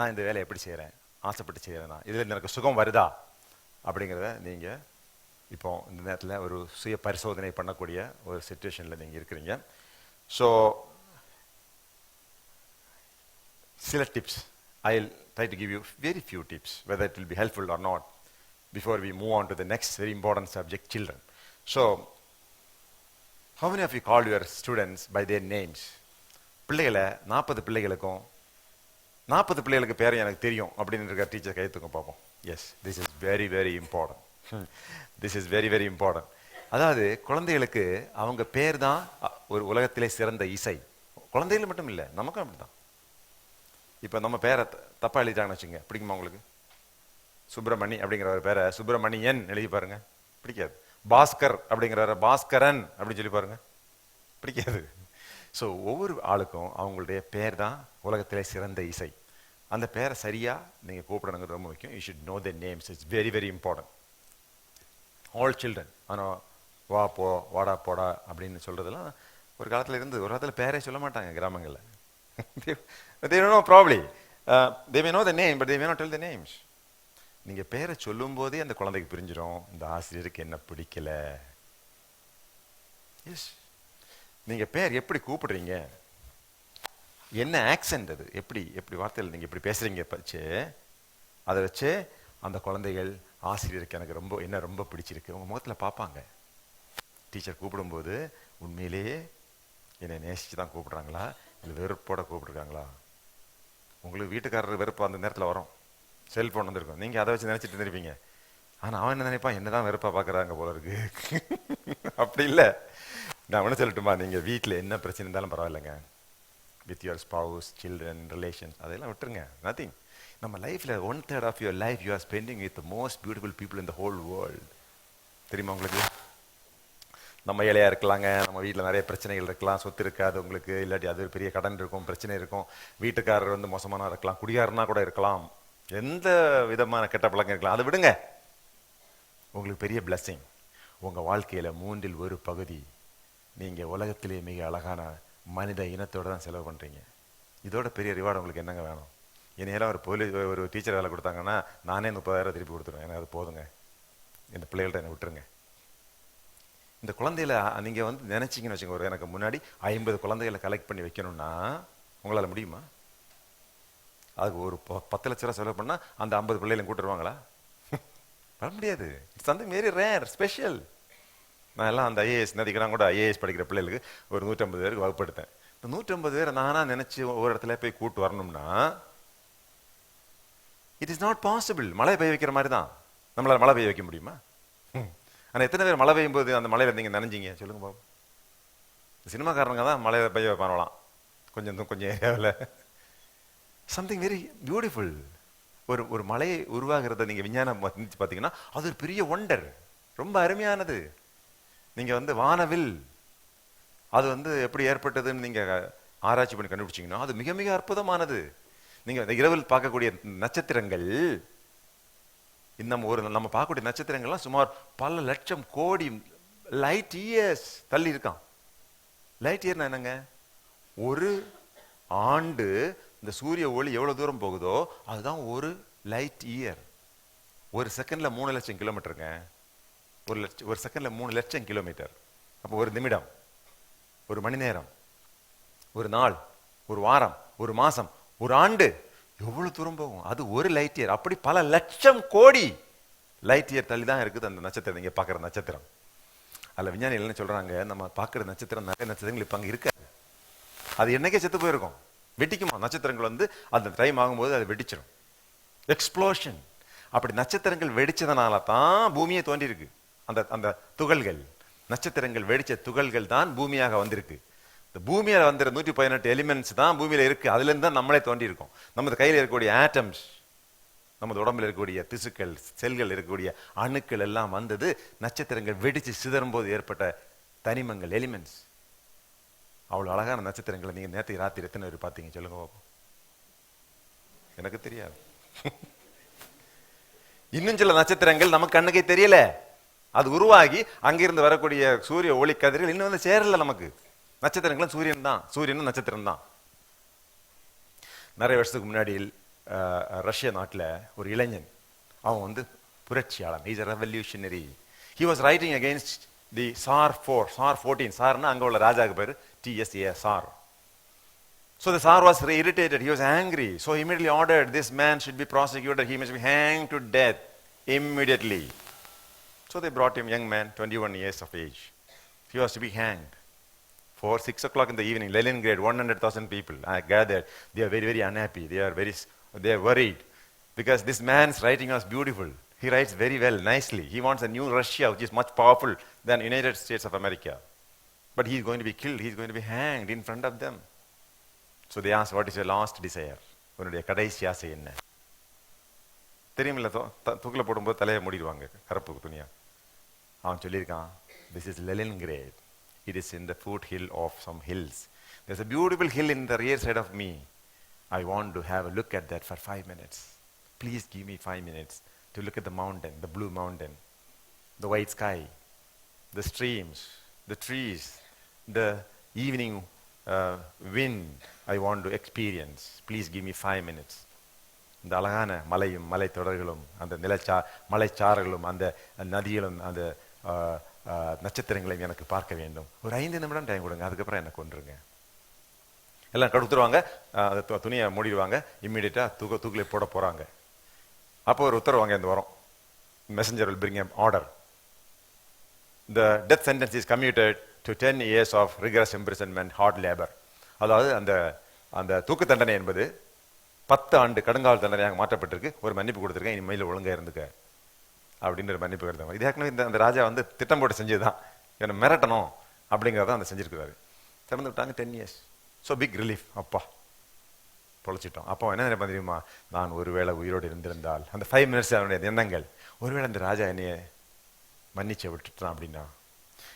நான் இந்த வேலையை எப்படி செய்கிறேன், ஆசைப்பட்டு செய்கிறேன்னா இதில் எனக்கு சுகம் வருதா அப்படிங்கிறத நீங்கள் இப்போ இந்த நேரத்தில் ஒரு சுய பரிசோதனை பண்ணக்கூடிய ஒரு சிச்சுவேஷனில் நீங்கள் இருக்கிறீங்க. ஸோ சில tips, I'll try to give you very few tips, whether it will be helpful or not, before we move on to the next very important subject, children. So, how many of you call your students by their names? பிள்ளைகளை 40 பிள்ளைகளுக்கும் 40 பிள்ளைகளுக்கு பேரை எனக்கு தெரியும் அப்படின்னு இருக்க teacher கைத்துங்க பார்ப்போம். Yes, this is very very important. This is very very important. அதாவது குழந்தைகளுக்கு அவங்க பேர் தான் ஒரு உலகத்திலே சிறந்த இசை. குழந்தைகள் மட்டும் இல்லை, நமக்கும் அப்படிதான். இப்போ நம்ம பேரை தப்பாக எழுதிட்டாங்கன்னு வச்சுங்க, பிடிக்குமா உங்களுக்கு? சுப்பிரமணி அப்படிங்கிற ஒரு பேரை சுப்பிரமணியன் எழுதி பாருங்க, பிடிக்காது. பாஸ்கர் அப்படிங்கிறவரை பாஸ்கரன் அப்படின்னு சொல்லி பாருங்க, பிடிக்காது. ஸோ ஒவ்வொரு ஆளுக்கும் அவங்களுடைய பேர் தான் உலகத்திலே சிறந்த இசை. அந்த பேரை சரியாக நீங்கள் கூப்பிடணுங்கிறது ரொம்ப முக்கியம். You should know the names. It's very very important. All children. ஆனால் வா போ, வாடா போடா அப்படின்னு சொல்கிறதெல்லாம் ஒரு காலத்தில் இருந்து. ஒரு காலத்தில் பேரே சொல்ல மாட்டாங்க கிராமங்களில். They don't know probably. They may know the name, but they may not tell the names. நீங்கள் பேரை சொல்லும் போதே அந்த குழந்தைக்கு பிரிஞ்சிடும் இந்த ஆசிரியருக்கு என்ன பிடிக்கல. எஸ், நீங்கள் பேர் எப்படி கூப்பிடுறீங்க, என்ன ஆக்சென்ட், அது எப்படி எப்படி வார்த்தையில் நீங்கள் எப்படி பேசுகிறீங்க வச்சு அதை வச்சு அந்த குழந்தைகள் ஆசிரியருக்கு எனக்கு என்ன ரொம்ப பிடிச்சிருக்கு உங்கள் முகத்தில் பார்ப்பாங்க. டீச்சர் கூப்பிடும்போது உண்மையிலேயே என்னை நேசித்து தான் கூப்பிடுறாங்களா, இல்லை வெறுப்போட கூப்பிட்ருக்காங்களா? உங்களுக்கு வீட்டுக்காரர் வெறுப்பு அந்த நேரத்தில் வரும், செல்ஃபோன் வந்துருக்கும், நீங்கள் அதை வச்சு நினச்சிட்டு இருந்திருப்பீங்க. ஆனால் அவன் என்ன நினைப்பான், என்ன தான் வெறுப்பாக பார்க்குறாங்க போல இருக்கு. அப்படி இல்லை. நான் ஒன்று சொல்லட்டுமா, நீங்கள் வீட்டில் என்ன பிரச்சனை இருந்தாலும் பரவாயில்லைங்க, with your spouse, children, relations, அதெல்லாம் விட்டுருங்க. நத்திங். நம்ம லைஃப்பில் 1/3 of your life you are spending with the most beautiful people in the whole world. தெரியுமா உங்களுக்கு? நம்ம ஏழையாக இருக்கலாங்க, நம்ம வீட்டில் நிறைய பிரச்சனைகள் இருக்கலாம், சொத்து இருக்காது உங்களுக்கு, இல்லாட்டி அது ஒரு பெரிய கடன் இருக்கும், பிரச்சனை இருக்கும், வீட்டுக்காரர் வந்து மோசமான இருக்கலாம், குடியாரனா கூட இருக்கலாம், எந்த விதமான கெட்ட பழக்கம் இருக்கலாம். அதை விடுங்க. உங்களுக்கு பெரிய பிளஸ்ஸிங். உங்கள் வாழ்க்கையில் 1/3 பகுதி நீங்கள் உலகத்திலே மிக அழகான மனித இனத்தோடு தான் செலவு பண்ணுறீங்க. இதோட பெரிய ரிவார்டு உங்களுக்கு என்னங்க வேணும்? என்னையெல்லாம் ஒரு டீச்சர் வேலை கொடுத்தாங்கன்னா நானே 30,000 திருப்பி கொடுத்துருவேன். எனக்கு அது போதுங்க, இந்த பிள்ளைகள்ட்ட என்னை விட்டுருங்க. இந்த குழந்தைகளை நீங்கள் வந்து நினச்சிங்கன்னு வச்சுங்க, ஒரு எனக்கு முன்னாடி 50 குழந்தைகளை கலெக்ட் பண்ணி வைக்கணும்னா உங்களால் முடியுமா? அதுக்கு ஒரு 10 லட்ச ரூபா செலவு பண்ணால் அந்த 50 பிள்ளைகளை கூட்டுருவாங்களா? வர முடியாது. It's something very rare, special. நான் எல்லாம் அந்த ஐஏஎஸ் நதிக்கிறான் கூட ஐஏஎஸ் படிக்கிற பிள்ளைகளுக்கு ஒரு 150 பேருக்கு வகுப்படுத்தேன். இந்த 150 பேரை நானாக நினச்சி ஒரு இடத்துல போய் கூட்டு வரணும்னா இட் இஸ் நாட் பாசிபிள். மழை பெய்ய வைக்கிற மாதிரி தான். நம்மளால் மழை பெய்ய வைக்க முடியுமா? ஆனால் எத்தனை பேர் மழை பெய்யும் போது அந்த மழையில் நீங்கள் நனைஞ்சிங்க சொல்லுங்க பாபு? சினிமாக்காரங்க தான் மழை பெய்ய பண்ணலாம் கொஞ்சம் ஏரியாவில். Something very beautiful. ஒரு மழையை உருவாகிறத நீங்கள் விஞ்ஞானம் பார்த்தீங்கன்னா அது ஒரு பெரிய ஒண்டர், ரொம்ப அருமையானது. நீங்கள் வந்து வானவில் அது வந்து எப்படி ஏற்பட்டதுன்னு நீங்கள் ஆராய்ச்சி பண்ணி கண்டுபிடிச்சிங்கன்னா அது மிக மிக அற்புதமானது. நீங்கள் இந்த இரவில் பார்க்கக்கூடிய நட்சத்திரங்கள், நம்ம பார்க்கக்கூடிய நட்சத்திரங்கள்லாம் சுமார் பல லட்சம் கோடி லைட் இயர்ஸ் தள்ளி இருக்கான். லைட் இயர்னா என்னங்க? ஒரு ஆண்டு இந்த சூரிய ஒளி எவ்வளவு தூரம் போகுதோ அதுதான் ஒரு லைட் இயர். ஒரு செகண்ட்ல 3 லட்சம் கிலோமீட்டருங்க. ஒரு செகண்ட்ல 3 லட்சம் கிலோமீட்டர். அப்போ ஒரு நிமிடம், ஒரு மணி நேரம், ஒரு நாள், ஒரு வாரம், ஒரு மாசம், ஒரு ஆண்டு எவ்வளவு தூரம் போகும்? அது ஒரு லைட் இயர். அப்படி பல லட்சம் கோடி லைட் இயர் தள்ளி தான் இருக்குது அந்த நட்சத்திரம். நீங்க பாக்குற நட்சத்திரம். அதுல விஞ்ஞானிகள் என்ன சொல்றாங்க, நம்ம பாக்குற நட்சத்திரம் நிறைய நட்சத்திரங்கள் இப்ப அங்க இருக்காது. அது என்னைக்கே செத்து போயிருக்கும். வெடிக்குமா நட்சத்திரங்கள் வந்து அந்த டைம் ஆகும்போது அது வெடிச்சிடும். எக்ஸ்ப்ளோஷன். அப்படி நட்சத்திரங்கள் வெடிச்சதுனால தான் பூமியை தோன்றி இருக்கு. அந்த துகள்கள், நட்சத்திரங்கள் வெடிச்ச துகள்கள் தான் பூமியாக வந்திருக்கு. இந்த பூமியில வந்துற 118 எலிமெண்ட்ஸ் தான் பூமியில இருக்கு. அதுல இருந்து தான் நம்மளே தோண்டி இருக்கோம். நமது கையில் இருக்கக்கூடிய ஆட்டம்ஸ், நமது உடம்புல இருக்கக்கூடிய திசுக்கள், செல்கள், இருக்கக்கூடிய அணுக்கள் எல்லாம் வந்தது நட்சத்திரங்கள் வெடிச்சு சிதறும் போது ஏற்பட்ட தனிமங்கள், எலிமெண்ட்ஸ். அவ்வளவு அழகான நட்சத்திரங்களை நீங்க நேற்று ராத்திரி எத்தனை பேர் பார்த்தீங்க சொல்லுங்க பாப்போம்? எனக்கு தெரியாது. இன்னும் சில நட்சத்திரங்கள் நமக்கு கண்ணுக்கே தெரியல. அது உருவாகி அங்கிருந்து வரக்கூடிய சூரிய ஒளி கதிர்கள் இன்னும் வந்து சேரல நமக்கு. நட்சத்திரங்களும் சூரியன் தான், சூரியனும் நட்சத்திரம் தான். நிறைய வருஷத்துக்கு முன்னாடி ரஷ்ய நாட்டில் ஒரு இளைஞன், அவன் வந்து புரட்சியாளன். Is a revolutionary. He was writing against the Tsar 14. சார்னா அங்கே உள்ள ராஜாவுக்கு பேர் TSA, sir. So the Tsar was irritated, he was angry. So he immediately ordered this man should be prosecuted, he must be hanged to death immediately. So they brought him, young man, 21 years of age. He was to be hanged. 6 o'clock in the evening, Leningrad, 100,000 people are gathered. They are very, very unhappy. They are worried. Because this man's writing was beautiful. He writes very well, nicely. He wants a new Russia, which is much powerful than United States of America. But he is going to be killed. He is going to be hanged in front of them. So they asked, what is your last desire? உன்னுடைய கடைசி ஆசை என்ன? தெரியுமில்ல, தூக்கில் போடும்போது தலையை மூடிடுவாங்க கருப்பு துணியா. அவன் சொல்லியிருக்கான், this is Leningrad. It is in the foothill of some hills. There's a beautiful hill in the rear side of me. I want to have a look at that for 5 minutes. Please give me 5 minutes to look at the mountain, the blue mountain, the white sky, the streams, the trees, the evening wind. I want to experience. Please give me 5 minutes. இந்த அழகான மலையும் மலை தொடர்களும் அந்த மலைச்சாறுகளும் அந்த நதிகளும் அந்த நட்சத்திரங்களையும் எனக்கு பார்க்க வேண்டும். ஒரு 5 நிமிடம் டைம் கொடுங்க, அதுக்கப்புறம் எனக்கு கொண்டுருங்க. எல்லாம் கொடுத்துருவாங்க, அந்த துணியை மூடிடுவாங்க. இம்மீடியட்டாக தூக்கிலே போட போகிறாங்க. அப்போ ஒரு உத்தரவு வாங்க இந்த வரும். Messenger will bring an order. The death sentence is commuted to 10 years of rigorous imprisonment, hard labor. அதாவது அந்த தூக்கு தண்டனை என்பது 10 ஆண்டு கடுங்காவல் தண்டனையாக மாற்றப்பட்டிருக்கு. ஒரு மன்னிப்பு கொடுத்துருக்கேன், இனிமேல் ஒழுங்காக இருந்துக்க அப்படின்னு ஒரு மன்னிப்பு கொடுத்தாங்க. இது ஏற்கனவே அந்த ராஜா வந்து திட்டம் போட்டு செஞ்சதுதான், என்னை மிரட்டணும் அப்படிங்கிறத அந்த செஞ்சிருக்கிறாரு. திறந்து விட்டாங்க 10 years. So big relief. அப்பா பொழைச்சிட்டோம். அப்போ என்ன நினைப்பேன் தெரியுமா, நான் ஒருவேளை உயிரோடு இருந்திருந்தால், அந்த 5 minutes அவனுடைய எண்ணங்கள், ஒருவேளை அந்த ராஜா என்னைய மன்னிச்சை விட்டுட்டான் அப்படின்னா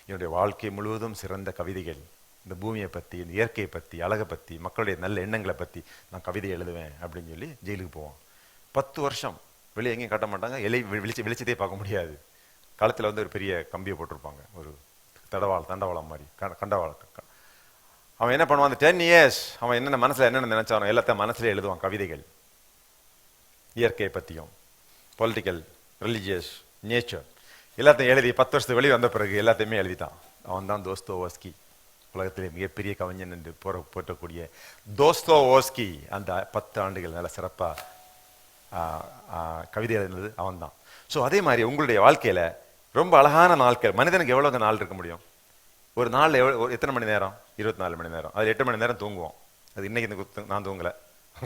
என்னுடைய வாழ்க்கை முழுவதும் சிறந்த கவிதைகள் இந்த பூமியை பற்றி, இந்த இயற்கையை பற்றி, அழகை பற்றி, மக்களுடைய நல்ல எண்ணங்களை பற்றி நான் கவிதை எழுதுவேன் அப்படின்னு சொல்லி ஜெயிலுக்கு போவோம். 10 வருஷம் வெளியே எங்கேயும் காட்ட மாட்டாங்க. வெளிச்சத்தையே பார்க்க முடியாது. களத்தில் வந்து ஒரு பெரிய கம்பியை போட்டிருப்பாங்க, ஒரு தண்டவாளம் மாதிரி கண்டவாளம். அவன் என்ன பண்ணுவான், அந்த 10 years அவன் என்னென்ன மனசில் என்னென்ன நினைச்சானோ எல்லாத்தையும் மனசுல எழுதுவான். கவிதைகள், இயற்கையை பற்றியும், பொலிட்டிக்கல், ரிலிஜியஸ், நேச்சர் எல்லாத்தையும் எழுதி 10 வருஷத்துக்கு வெளியே வந்த பிறகு எல்லாத்தையுமே எழுதிட்டான். அவன் தான் தோஸ்தோவஸ்கி, உலகத்திலே மிகப்பெரிய கவிஞன் என்று போற்றக்கூடிய தோஸ்தோவஸ்கி. அந்த 10 ஆண்டுகள் நல்ல சிறப்பாக கவிதை எழுதினது அவன் தான். ஸோ அதே மாதிரி உங்களுடைய வாழ்க்கையில ரொம்ப அழகான நாட்கள். மனிதனுக்கு எவ்வளவு நாள் இருக்க முடியும்? ஒரு நாள் எத்தனை மணி நேரம்? 24 மணி நேரம். அது 8 மணி நேரம் தூங்குவோம். அது இன்னைக்கு நான் தூங்கலை,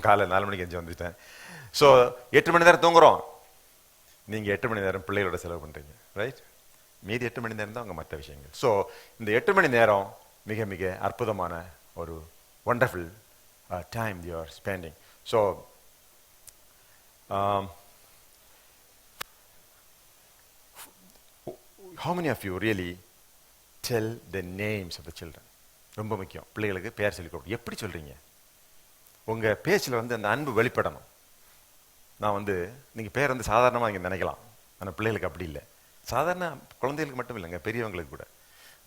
காலையில் 4 மணிக்கு எஞ்சி வந்துட்டேன். ஸோ 8 மணி நேரம் தூங்குறோம். நீங்கள் 8 மணி நேரம் பிள்ளைகளோட செலவு பண்ணுறீங்க, ரைட்? மீதி 8 மணி நேரம் தான் அவங்க மற்ற விஷயங்கள். ஸோ இந்த 8 மணி நேரம் மிக மிக அற்புதமான ஒரு wonderful time you are spending. So how many of you really tell the names of the children? ரொம்ப முக்கியம். பிள்ளைகளுக்கு பேர் சொல்லி கொடுக்கும். எப்படி சொல்றீங்க? உங்க பேச்சில் வந்து அந்த அன்பு வெளிப்படணும். நான் வந்து நீங்கள் பேர் வந்து சாதாரணமாக இங்கே நினைக்கலாம், ஆனால் பிள்ளைகளுக்கு அப்படி இல்லை. சாதாரண குழந்தைகளுக்கு மட்டும் இல்லைங்க, பெரியவங்களுக்கு கூட.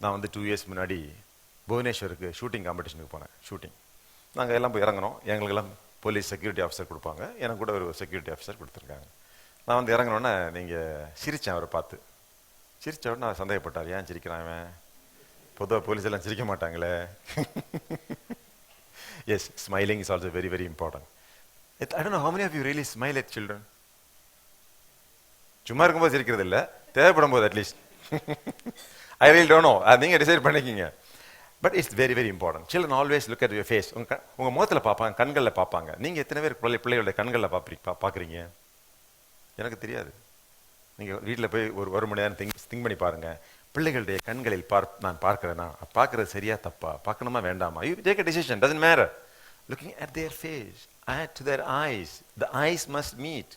நான் வந்து 2 years முன்னாடி புவனேஸ்வருக்கு ஷூட்டிங் காம்படிஷனுக்கு போனேன். ஷூட்டிங் நாங்கள் எல்லாம் போய் இறங்கணும். எங்களுக்கெல்லாம் போலீஸ் செக்யூரிட்டி ஆஃபீஸர் கொடுப்பாங்க. எனக்கு கூட ஒரு செக்யூரிட்டி ஆஃபீஸர் கொடுத்துருக்காங்க. நான் வந்து இறங்கினோன்னே நீங்கள் சிரித்தேன். அவரை பார்த்து சிரித்த உடனே நான் சந்தேகப்பட்டார், ஏன் சிரிக்கிறான் அவன், பொதுவாக போலீஸ் எல்லாம் சிரிக்க மாட்டாங்களே. Yes, smiling is also very very important. I don't know how many of you really smile at children. சும்மா இருக்கும்போது சிரிக்கிறது இல்லை, தேவைப்படும் போது at least. I really don't know. நீங்கள் டிசைட் பண்ணிக்கிங்க. But it's very very important. Children always look at your face. உங்கள் முகத்தில் பார்ப்பாங்க, கண்களில் பார்ப்பாங்க. நீங்கள் எத்தனை பேர் பிள்ளைகளுடைய கண்களில் பார்க்குறீங்க? எனக்கு தெரியாது. நீங்கள் வீட்டில் போய் ஒரு மணி நேரம் திங்க் பண்ணி பாருங்கள். பிள்ளைகளுடைய கண்களில் நான் பார்க்குறேன்னா, பார்க்குறது சரியா தப்பா, பார்க்கணுமா வேண்டாமா? You take a decision, doesn't matter. Looking at their face, to their eyes. The eyes must meet.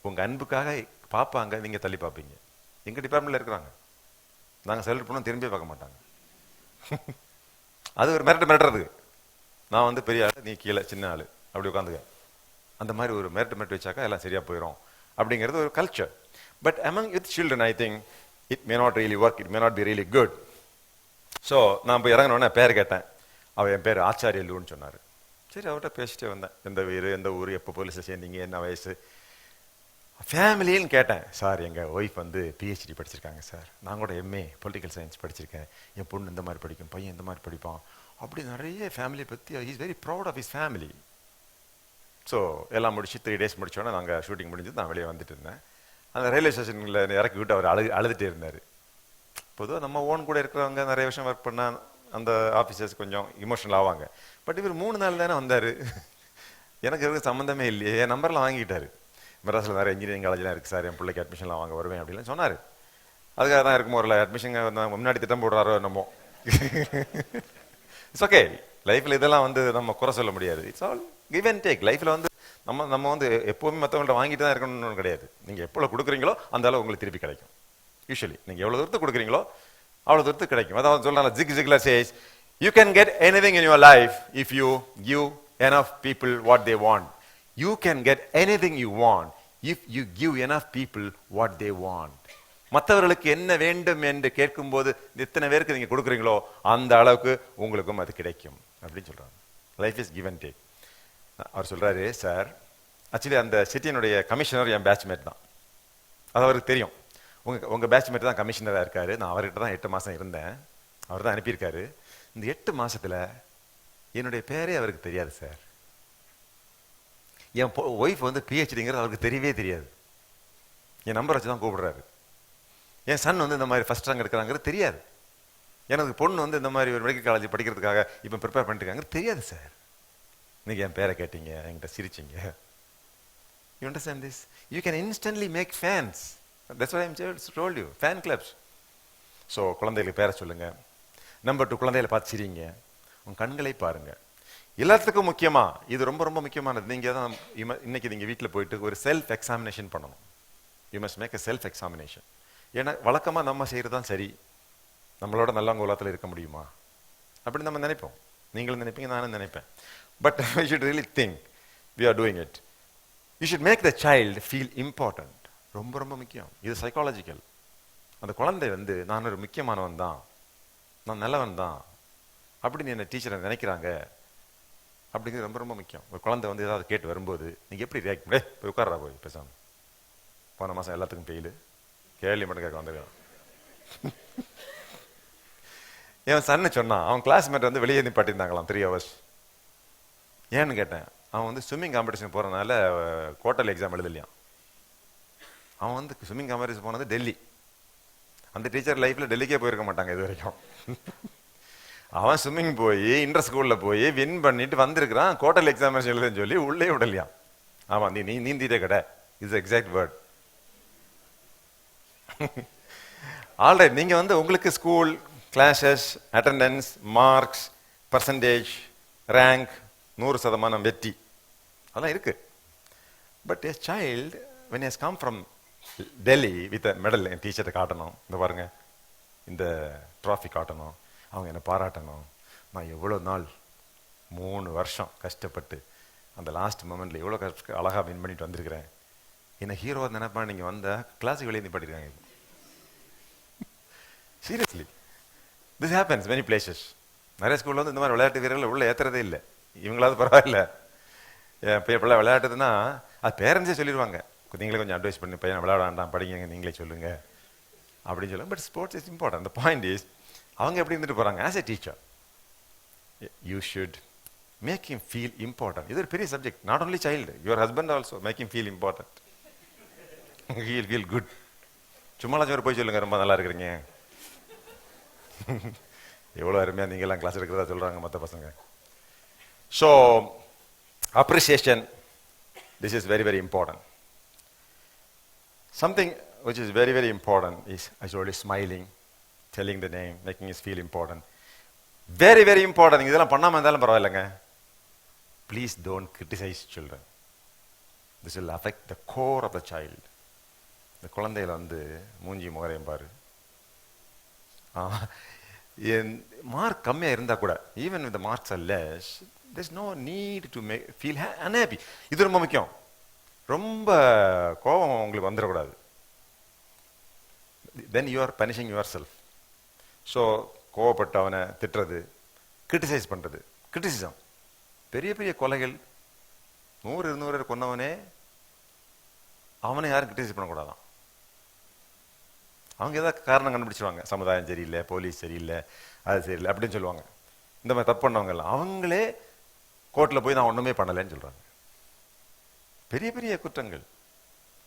உங்க அன்புக்காக பார்ப்பாங்க, நீங்க தள்ளி பார்ப்பீங்க. எங்க டிபார்ட்மெண்ட்ல இருக்கிறாங்க, நாங்கள் செலக்ட் பண்ணோம், திரும்பி பார்க்க மாட்டாங்க. அது ஒரு மிரட்டுறது. நான் வந்து பெரிய ஆள், நீ கீழே சின்ன ஆள், அப்படி உட்காந்துக்க. அந்த மாதிரி ஒரு மிரட்டு வச்சாக்கா எல்லாம் சரியா போயிடும் அப்படிங்கிறது ஒரு culture. But among with children, I think it may not really work. It may not be really good. So நான் போய் இறங்கினோடனே பேர் கேட்டேன். அவன் என் பேர் ஆச்சாரியலுன்னு சொன்னார். சரி, அவர்கிட்ட பேசிட்டே வந்தேன். எந்த வீடு, எந்த ஊர், எப்போ போலீஸில் சேர்ந்தீங்க, என்ன வயசு, ஃபேமிலின்னு கேட்டேன். சார் எங்கள் ஒய்ஃப் வந்து பிஹெச்டி படிச்சிருக்காங்க சார், நான் கூட எம்ஏ பொலிட்டிக்கல் சயின்ஸ் படிச்சிருக்கேன், என் பொண்ணு இந்த மாதிரி படிக்கும், பையன் இந்த மாதிரி படிப்பான், அப்படி நிறைய ஃபேமிலியை பற்றி is very proud of his family. So எல்லாம் முடிச்சு 3 days முடிச்சோன்னே நாங்கள் ஷூட்டிங் முடிஞ்சது, நான் வெளியே வந்துட்டு இருந்தேன். அந்த ரயில்வே ஸ்டேஷனில் இறக்கி விட்டு அவர் அழுதுகிட்டே இருந்தார். பொதுவாக நம்ம ஓன் கூட இருக்கிறவங்க நிறைய விஷயம் ஒர்க் பண்ணால் அந்த ஆஃபீஸர்ஸ் கொஞ்சம் இமோஷனல் ஆவாங்க. பட் இவர் 3 நாள் தானே வந்தார், எனக்கு இருக்க சம்மந்தமே இல்லையே, என் நம்பர்லாம் வாங்கிட்டார். மெட்ராஸில் வேறு இன்ஜினியரிங் காலேஜ்லாம் இருக்குது சார், என் பிள்ளைக்கு அட்மிஷன்லாம் வாங்க வருவேன் அப்படின்னு சொன்னார். அதுக்காக தான் இருக்கும் ஒரு அட்மிஷன் முன்னாடி திட்டம் போடுறாரோ என்னமோ. இட்ஸ் ஓகே, லைஃப்பில் இதெல்லாம் வந்து நம்ம குறை சொல்ல முடியாது. It's all give and take. லைஃப்பில் வந்து நம்ம வந்து எப்போவுமே மற்றவங்கள்ட்ட வாங்கிட்டு தான் இருக்கணும்னு கிடையாது. நீங்கள் எப்போ கொடுக்குறீங்களோ அந்த அளவு உங்களுக்கு திருப்பி கிடைக்கும். யூஸ்வலி நீங்கள் எவ்வளோ தூரத்துக்கு கொடுக்குறீங்களோ அவ்வளோ தூரத்துக்கு கிடைக்கும். அதாவது சொல்கிறாங்க, Ziglar says, you can get anything in your life if you give enough people what they want. You can get anything you want if you give enough people what they want. மற்றவர்களுக்கு என்ன வேண்டும் என்று கேட்கும்போது எத்தனை பேருக்கு நீங்கள் கொடுக்குறீங்களோ அந்த அளவுக்கு உங்களுக்கும் அது கிடைக்கும் அப்படின்னு சொல்கிறாங்க. Life is give and take. அவர் சொல்கிறாரு, சார் ஆக்சுவலி அந்த சிட்டியினுடைய கமிஷனர் என் பேட்ச்மேட் தான், அது அவருக்கு தெரியும். உங்கள் பேட்ச்மேட் தான் கமிஷனராக இருக்கார், நான் அவர்கிட்ட தான் 8 மாதம் இருந்தேன், அவர் தான் அனுப்பியிருக்காரு. இந்த 8 மாதத்தில் என்னுடைய பேரே அவருக்கு தெரியாது சார். என் ஒய்ஃப் வந்து பிஹெச்டிங்கிறது அவருக்கு தெரியவே தெரியாது, என் நம்பர் வச்சு தான் கூப்பிடுறாரு. என் சன் வந்து இந்த மாதிரி ஃபர்ஸ்ட் ரேங்க் எடுக்கிறாங்கிறது தெரியாது. எனக்கு பொண்ணு வந்து இந்த மாதிரி ஒரு மெடிக்கல் காலேஜ் படிக்கிறதுக்காக இப்போ ப்ரிப்பேர் பண்ணிட்டு தெரியாது சார். இன்னைக்கு என் பேரை கேட்டீங்க, என்கிட்ட சிரிச்சிங்க. You understand this? You can instantly make fans. That's what I'm told you. Fan clubs. So குழந்தைகளுக்கு பேரை சொல்லுங்க. நம்பர் 2, குழந்தைகளை பார்த்து சிரிங்க, உங்க கண்களை பாருங்க. எல்லாத்துக்கும் முக்கியமா இது ரொம்ப ரொம்ப முக்கியமானது. நீங்கள் தான் இன்னைக்கு நீங்கள் வீட்டில் போயிட்டு ஒரு செல்ஃப் எக்ஸாமினேஷன் பண்ணணும். You must make a self examination. ஏன்னா வழக்கமாக நம்ம செய்கிறது தான் சரி, நம்மளோட நல்லவங்க உலகத்தில் இருக்க முடியுமா அப்படின்னு நம்ம நினைப்போம். நீங்களும் நினைப்பீங்க, நானும் நினைப்பேன். But you should really think we are doing it. You should make the child feel important. ரொம்ப ரொம்ப முக்கியம். இது சைக்காலஜிக்கல். அந்த குழந்தை வந்து நான் ஒரு முக்கியமானவன் தான், நான் நல்லவன் தான் அப்படின்னு என்ன டீச்சரை நினைக்கிறாங்க அப்படிங்கிறது ரொம்ப ரொம்ப முக்கியம். ஒரு குழந்தை வந்து ஏதாவது கேட்டு வரும்போது நீங்கள் எப்படி ரியாக்ட் பண்ணி போய் உட்கார்றா போய் பேசாமல், போன மாதம் எல்லாத்துக்கும் ஃபெயிலு, கேள்வி மட்டும் கேட்க வந்துருக்கான். என் சன்னு சொன்னான், அவன் கிளாஸ்மேட் வந்து வெளியே நிப்பாட்டியிருந்தாங்களாம் 3 hours. ஏன்னு கேட்டேன். அவன் வந்து ஸ்விம்மிங் காம்படிஷன் போகிறதுனால குவார்டர்லி எக்ஸாம் எழுதலையாம். அவன் வந்து ஸ்விம்மிங் காம்படிஷன் போனது டெல்லி. அந்த டீச்சர் லைஃப்பில் டெல்லிக்கே போயிருக்க மாட்டாங்க இது வரைக்கும். அவன் ஸ்விம்மிங் போய் இன்டர் ஸ்கூலில் போய் வின் பண்ணிட்டு வந்திருக்கிறான், குவார்டர்லி எக்ஸாமினேஷன் எழுதுன்னு சொல்லி உள்ளே விடலையாம். ஆமாம், நீ நீந்திட்டே கடை, இஸ் எக்ஸாக்ட் வேர்ட். ஆல்ரைட், நீங்கள் வந்து உங்களுக்கு school, classes, attendance, marks, percentage, rank, 100% வெற்றி அதெல்லாம் இருக்கு. But a child when he has come from Delhi with a medal, என் டீச்சரை காட்டணும், இந்த பாருங்க இந்த ட்ராஃபி காட்டணும், அவங்க என்னை பாராட்டணும், நான் எவ்வளோ நாள் 3 வருஷம் கஷ்டப்பட்டு அந்த லாஸ்ட் மொமெண்ட்ல எவ்வளோ அழகாக வின் பண்ணிட்டு வந்திருக்கிறேன், என்ன ஹீரோ நினைப்பா. நீங்கள் வந்த கிளாஸுக்கு வெளியே நிப்பாட்டிருக்காங்க. Seriously this happens many places. நிறைய ஸ்கூலில் வந்து இந்த மாதிரி விளையாட்டு வீரர்கள் உள்ள ஏற்றுறதே இல்லை. இவங்களாவது பரவாயில்ல, என் பிள்ளை விளையாட்டுதுன்னா அது பேரண்ட்ஸே சொல்லிடுவாங்க, நீங்களே கொஞ்சம் அட்வைஸ் பண்ணி பையன் விளையாட வேண்டாம், படிங்க, நீங்களே சொல்லுங்க அப்படின்னு சொல்லுவாங்க. But sports is important. The point is அவங்க எப்படி இருந்துட்டு போகிறாங்க. As a teacher you should make him feel important. இது ஒரு பெரிய subject. Not only child, your husband also make him feel important. He will feel good. சும்மாலாம் போய் சொல்லுங்க ரொம்ப நல்லா இருக்கிறீங்க, எவ்வளோ அருமையாக நீங்கள்லாம் கிளாஸ் எடுக்கிறதா சொல்கிறாங்க மற்ற பசங்க. So appreciation, this is very very important. Something which is very very important is actually smiling, telling the name, making us feel important. Very very important. இதெல்லாம் பண்ணாமல் இருந்தாலும் பரவாயில்லைங்க. Please don't criticize children. This will affect the core of the child. இந்த குழந்தையில வந்து மூஞ்சி முகரையும் பாரு, mark கம்மியாக இருந்தால் கூட, even with marks are less, there is no need to feel unhappy. இது ரொம்ப முக்கியம். ரொம்ப கோபம் உங்களுக்கு வந்துடக்கூடாது. then you are punishing yourself. So கோவப்பட்டு அவனை திட்டுறது, கிரிட்டிசைஸ் பண்ணுறது, கிரிட்டிசிசம் பெரிய பெரிய கொலைகள் 100-200 கொன்னவனே அவனை யாரும் கிரிட்டிசைஸ் பண்ணக்கூடாதான். அவங்க ஏதாவது காரணம் கண்டுபிடிச்சிருவாங்க, சமுதாயம் சரியில்லை, போலீஸ் சரியில்லை, அது சரியில்லை அப்படின்னு சொல்லுவாங்க. இந்த மாதிரி தப்பு பண்ணவங்க எல்லாம் அவங்களே கோர்ட்டில் போய் நான் ஒன்றுமே பண்ணலைன்னு சொல்கிறாங்க. பெரிய பெரிய குற்றங்கள்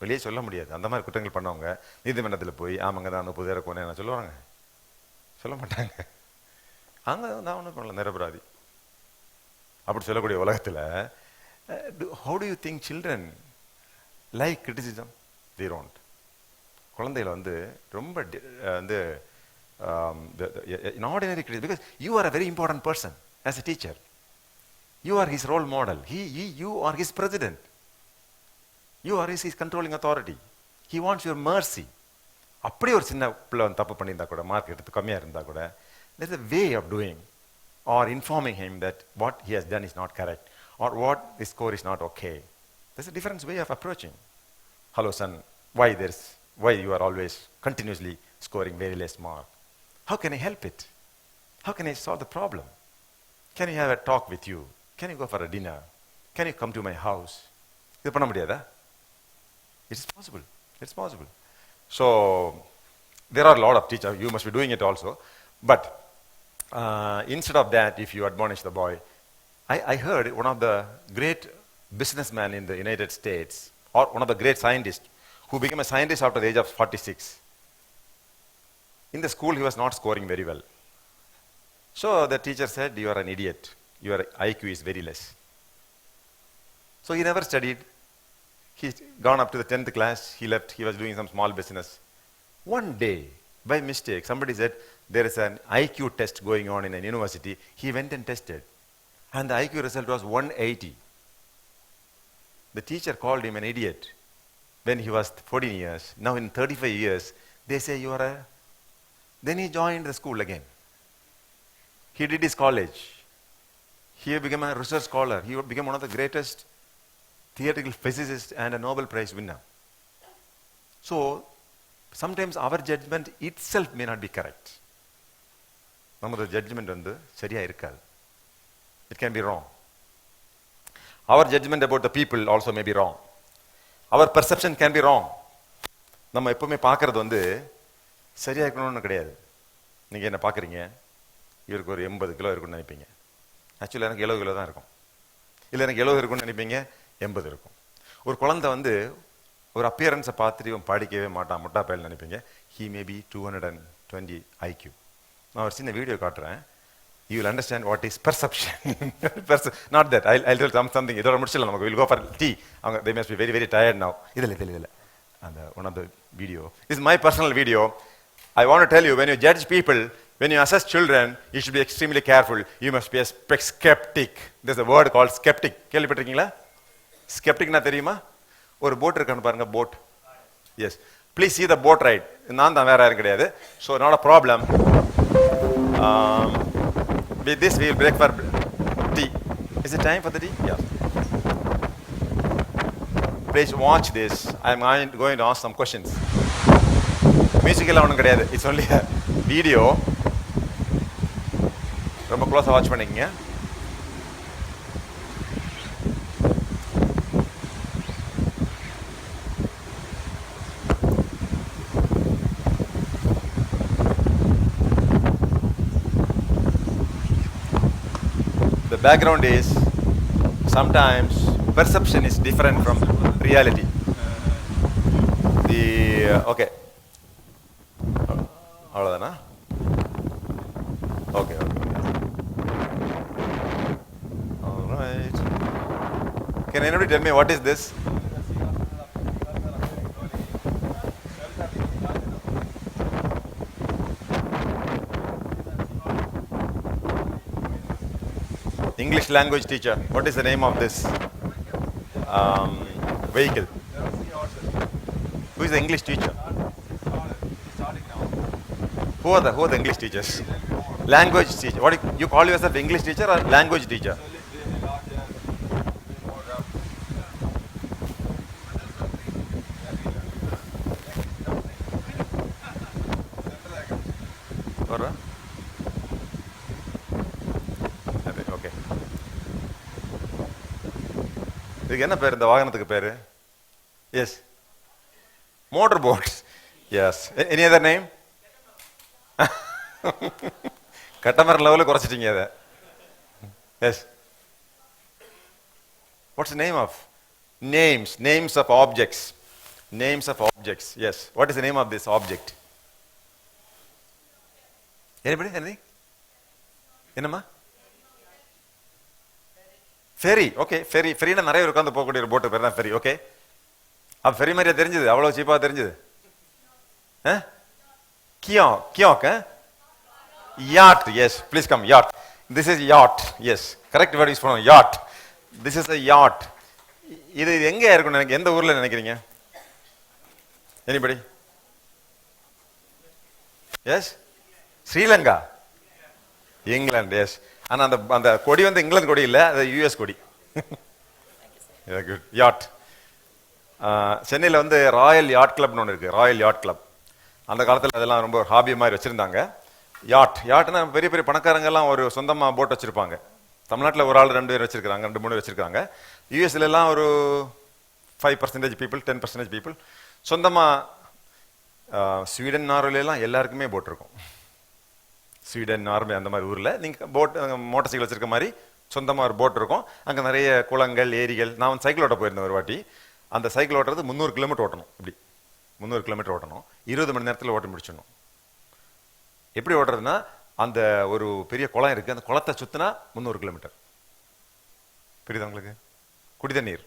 வெளியே சொல்ல முடியாது. அந்த மாதிரி குற்றங்கள் பண்ணவங்க நீதிமன்றத்தில் போய் ஆமாங்க தான் 30 பேரை கொன்னேன் நான் சொல்லுவாங்க? சொல்ல மாட்டாங்க. அங்கே நான் ஒன்றும் பண்ணல, நிரபராதி அப்படி சொல்லக்கூடிய உலகத்தில் how do you think children like criticism? They don't. குழந்தைகள் வந்து ரொம்ப வந்து an ordinary criticism, because you are a very important person as a teacher. You are his role model. You are his president. You are his controlling authority. He wants your mercy. அப்படி ஒரு சின்ன பிள்ளை தப்பு பண்ணியிருந்தா கூட, mark எடுத்து கம்மியாக இருந்தால் கூட, there is a way of doing or informing him that what he has done is not correct or what his score is not okay. There's a different way of approaching. Hello son, why you are always continuously scoring very less mark? How can I help it? How can I solve the problem? Can I have a talk with you? Can you go for a dinner? Can you come to my house? இது பண்ண முடியாதா? It's possible. It's possible. So there are a lot of teachers. You must be doing it also. But instead of that, if you admonish the boy, I heard one of the great businessmen in the United States, or one of the great scientists, who became a scientist after the age of 46. In the school, he was not scoring very well. So the teacher said, you are an idiot. Your IQ is very less. So he never studied. He's gone up to the 10th class. He left. He was doing some small business. One day, by mistake, somebody said, there is an IQ test going on in a university. He went and tested. And the IQ result was 180. The teacher called him an idiot when he was 14 years. Now in 35 years, they say you are a... Then he joined the school again. He did his college. He became a research scholar. He became one of the greatest theoretical physicists and a Nobel Prize winner. So, sometimes our judgment itself may not be correct. Namada judgment vandu seriya irukadu. It can be wrong. Our judgment about the people also may be wrong. Our perception can be wrong. நம்ம எப்பவுமே பார்க்கறது வந்து சரியா இருக்கணும்னு கிடையாது. நீங்க என்ன பார்க்குறீங்க, இவருக்கு ஒரு 80 கிலோ இருக்குன்னு நினைப்பீங்க. ஆக்சுவலாக எனக்கு 70 கிலோ தான் இருக்கும். இல்லை எனக்கு 70 இருக்குன்னு நினைப்பீங்க, 80 இருக்கும். ஒரு குழந்தை வந்து ஒரு அப்பியரன்ஸை பார்த்துட்டு இவன் படிக்கவே மாட்டான், முட்டா பயல் நினைப்பீங்க. He may be 220 IQ. நான் ஒரு சின்ன வீடியோ காட்டுறேன். You will understand what is perception. Not that. I'll tell something. இதோட முடிச்சல நமக்கு we'll go for tea. They must be very, very tired now. இதில் and one of the video. This is my personal video. I want to tell you, when you judge people, when you assess children, you should be extremely careful. You must be a skeptic. There's a word called skeptic. கேள்விப்பட்டிருக்கீங்களா? Skepticனா தெரியுமா? ஒரு boat இருக்கான்னு பாருங்க, boat. Yes. Please see the boat ride. நான் தான், வேற யாரும் கிடையாது. So not a problem. With this we will break for tea. Is it time for the tea? Yeah. Please watch this. I am going to ask some questions. Musical ஒன்றும் கிடையாது. It's only a video. ரொம்ப க்ளோஸாக watch பண்ணிக்கங்க. The background is sometimes perception is different from reality. Okay. அவ்வளோதானா? Okay. All right. Can anybody tell me what is this? English language teacher. What is the name of this vehicle? Who is the English teacher? Who are the English teachers? Language teacher. What you call yourself English teacher or language teacher? Okay. இதுக்கு என்ன பேர் இந்த வாகனத்துக்கு பேரு? Yes, motor boats. Yes, any other name? கட்டமரம் லெவலில் குறைச்சிட்டீங்க அதை. Yes, what's name of names of objects? Names of objects. Yes. What is the name of this object? Anybody? Anything? என்னம்மா? ஃபெரி. Okay, ferry. ஃபெரினா நிறைய உட்காந்து போகக்கூடிய ஒரு போட்டு பேர் தான் ஃபெரி. ஓகே, அப்ப ஃபெரி மாதிரியா தெரிஞ்சது? அவ்வளவு சீப்பா தெரிஞ்சது? Kayak. Yacht. Yes, please come. Yacht. This is yacht. Yes, correct word use பண்ணுவோம். Yacht. This is a yacht. இது எங்க இருக்கும்னு எனக்கு எந்த ஊர்ல நினைக்கிறீங்க? Anybody? Yes? Sri Lanka. England. Yes. ஆனா அந்த அந்த கொடி வந்து இங்கிலாந்து கொடி இல்ல, அது யுஎஸ் கொடி. குட். யாட். சென்னையில் வந்து ராயல் யாட் கிளப்னு ஒன்று இருக்கு. Royal yard club. அந்த காலத்தில் அதெல்லாம் ரொம்ப ஹாபி மாதிரி வச்சிருந்தாங்க. யாட்னா பெரிய பெரிய பணக்காரங்கெல்லாம் ஒரு சொந்தமா போட் வச்சிருப்பாங்க. தமிழ்நாட்டில் ஒரு ஆள் 2 பேர் வச்சிருக்காங்க, 2-3 வச்சிருக்காங்க. யூஎஸ்ல எல்லாம் ஒரு 5% பீப்புள், 10% பீப்புள் சொந்தமா. ஸ்வீடன், நார்வேலாம் எல்லாருக்குமே போட் இருக்கும். ஸ்வீடன், நார்வே அந்த மாதிரி ஊர்ல நீங்க போட், மோட்டார் சைக்கிள் வச்சிருக்க மாதிரி சொந்தமா ஒரு போட் இருக்கும். அங்க நிறைய குளங்கள், ஏரிகள். நான் வந்து சைக்கிள் ஓட்ட போயிருந்தேன் ஒரு வாட்டி. அந்த சைக்கிள் ஓட்டுறது 300 கிலோமீட்டர் ஓட்டணும். இப்படி 300 கிலோமீட்டர் ஓட்டணும். 20 மணி நேரத்தில் ஓட்டி முடிச்சிடணும். எப்படி ஓட்டுறதுன்னா, அந்த ஒரு பெரிய குளம் இருக்கு, அந்த குளத்தை சுத்தினா 300 கிலோமீட்டர். புரியுதா உங்களுக்கு? குடி தண்ணீர்.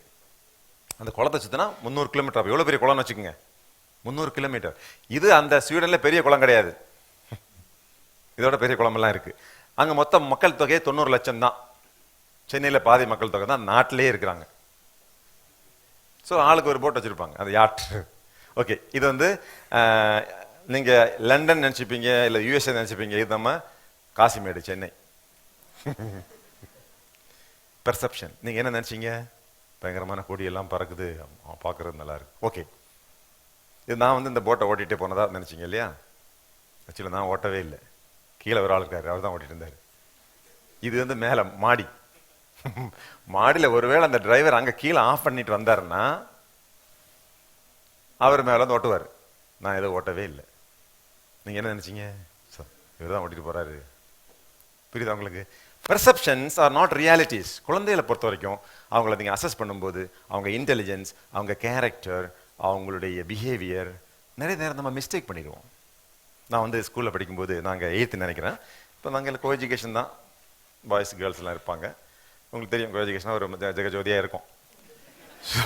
அந்த குளத்தை சுத்தினா 300 கிலோமீட்டர். எவ்வளவு பெரிய குளம்னு வச்சுக்கோங்க, 300 கிலோமீட்டர். இது அந்த ஸ்வீடன்ல பெரிய குளம் கிடையாது, இதோட பெரிய குளமெல்லாம் இருக்கு. அங்க மொத்த மக்கள் தொகை 90 லட்சம் தான். சென்னையில பாதி மக்கள் தொகை தான் நாட்டிலேயே இருக்கிறாங்க. ஸோ ஆளுக்கு ஒரு போட் வச்சிருப்பாங்க, அந்த யாட். ஓகே, இது வந்து நீங்க லண்டன் நினைச்சுப்பீங்க, இல்ல யூஎஸ்ஏ நினைச்சுப்பீங்க. இது நம்ம காசிமேடு, சென்னை. பெர்செப்ஷன். நீங்க என்ன நினைச்சீங்க? பயங்கரமான கொடியெல்லாம் பறக்குது, பார்க்கறது நல்லா இருக்கு. ஓகே, இது நான் வந்து இந்த போட்டை ஓட்டிகிட்டே போனதா நினைச்சிங்க இல்லையா? ஆக்சுவலி நான் ஓட்டவே இல்லை, கீழே ஒரு ஆள் இருக்காரு, அவர் தான் ஓட்டிட்டு இருந்தார். இது வந்து மேலே மாடி. மாடியில் ஒருவேளை அந்த டிரைவர் அங்கே கீழே ஆஃப் பண்ணிட்டு வந்தாருன்னா அவர் மேலே வந்து ஓட்டுவார். நான் எதுவும் ஓட்டவே இல்லை. நீங்கள் என்ன நினைச்சீங்க? சார் இவர் தான் ஓட்டிட்டு போறாரு. புரியுதா உங்களுக்கு? Perceptions are not realities. குழந்தைகளை பொறுத்த வரைக்கும் அவங்கள நீங்கள் அசஸ் பண்ணும்போது அவங்க இன்டெலிஜென்ஸ், அவங்க கேரக்டர், அவங்களுடைய பிஹேவியர், நிறைய நேரம் நம்ம மிஸ்டேக் பண்ணிடுவோம். நான் வந்து ஸ்கூலில் படிக்கும்போது, நாங்கள் 8th நினைக்கிறேன், இப்போ நாங்கள் கோ எஜுகேஷன் தான், பாய்ஸ் கேர்ள்ஸ்லாம் இருப்பாங்க. உங்களுக்கு தெரியும், கோ எஜுகேஷனாக ஒரு ஜெகஜோதியாக இருக்கும். ஸோ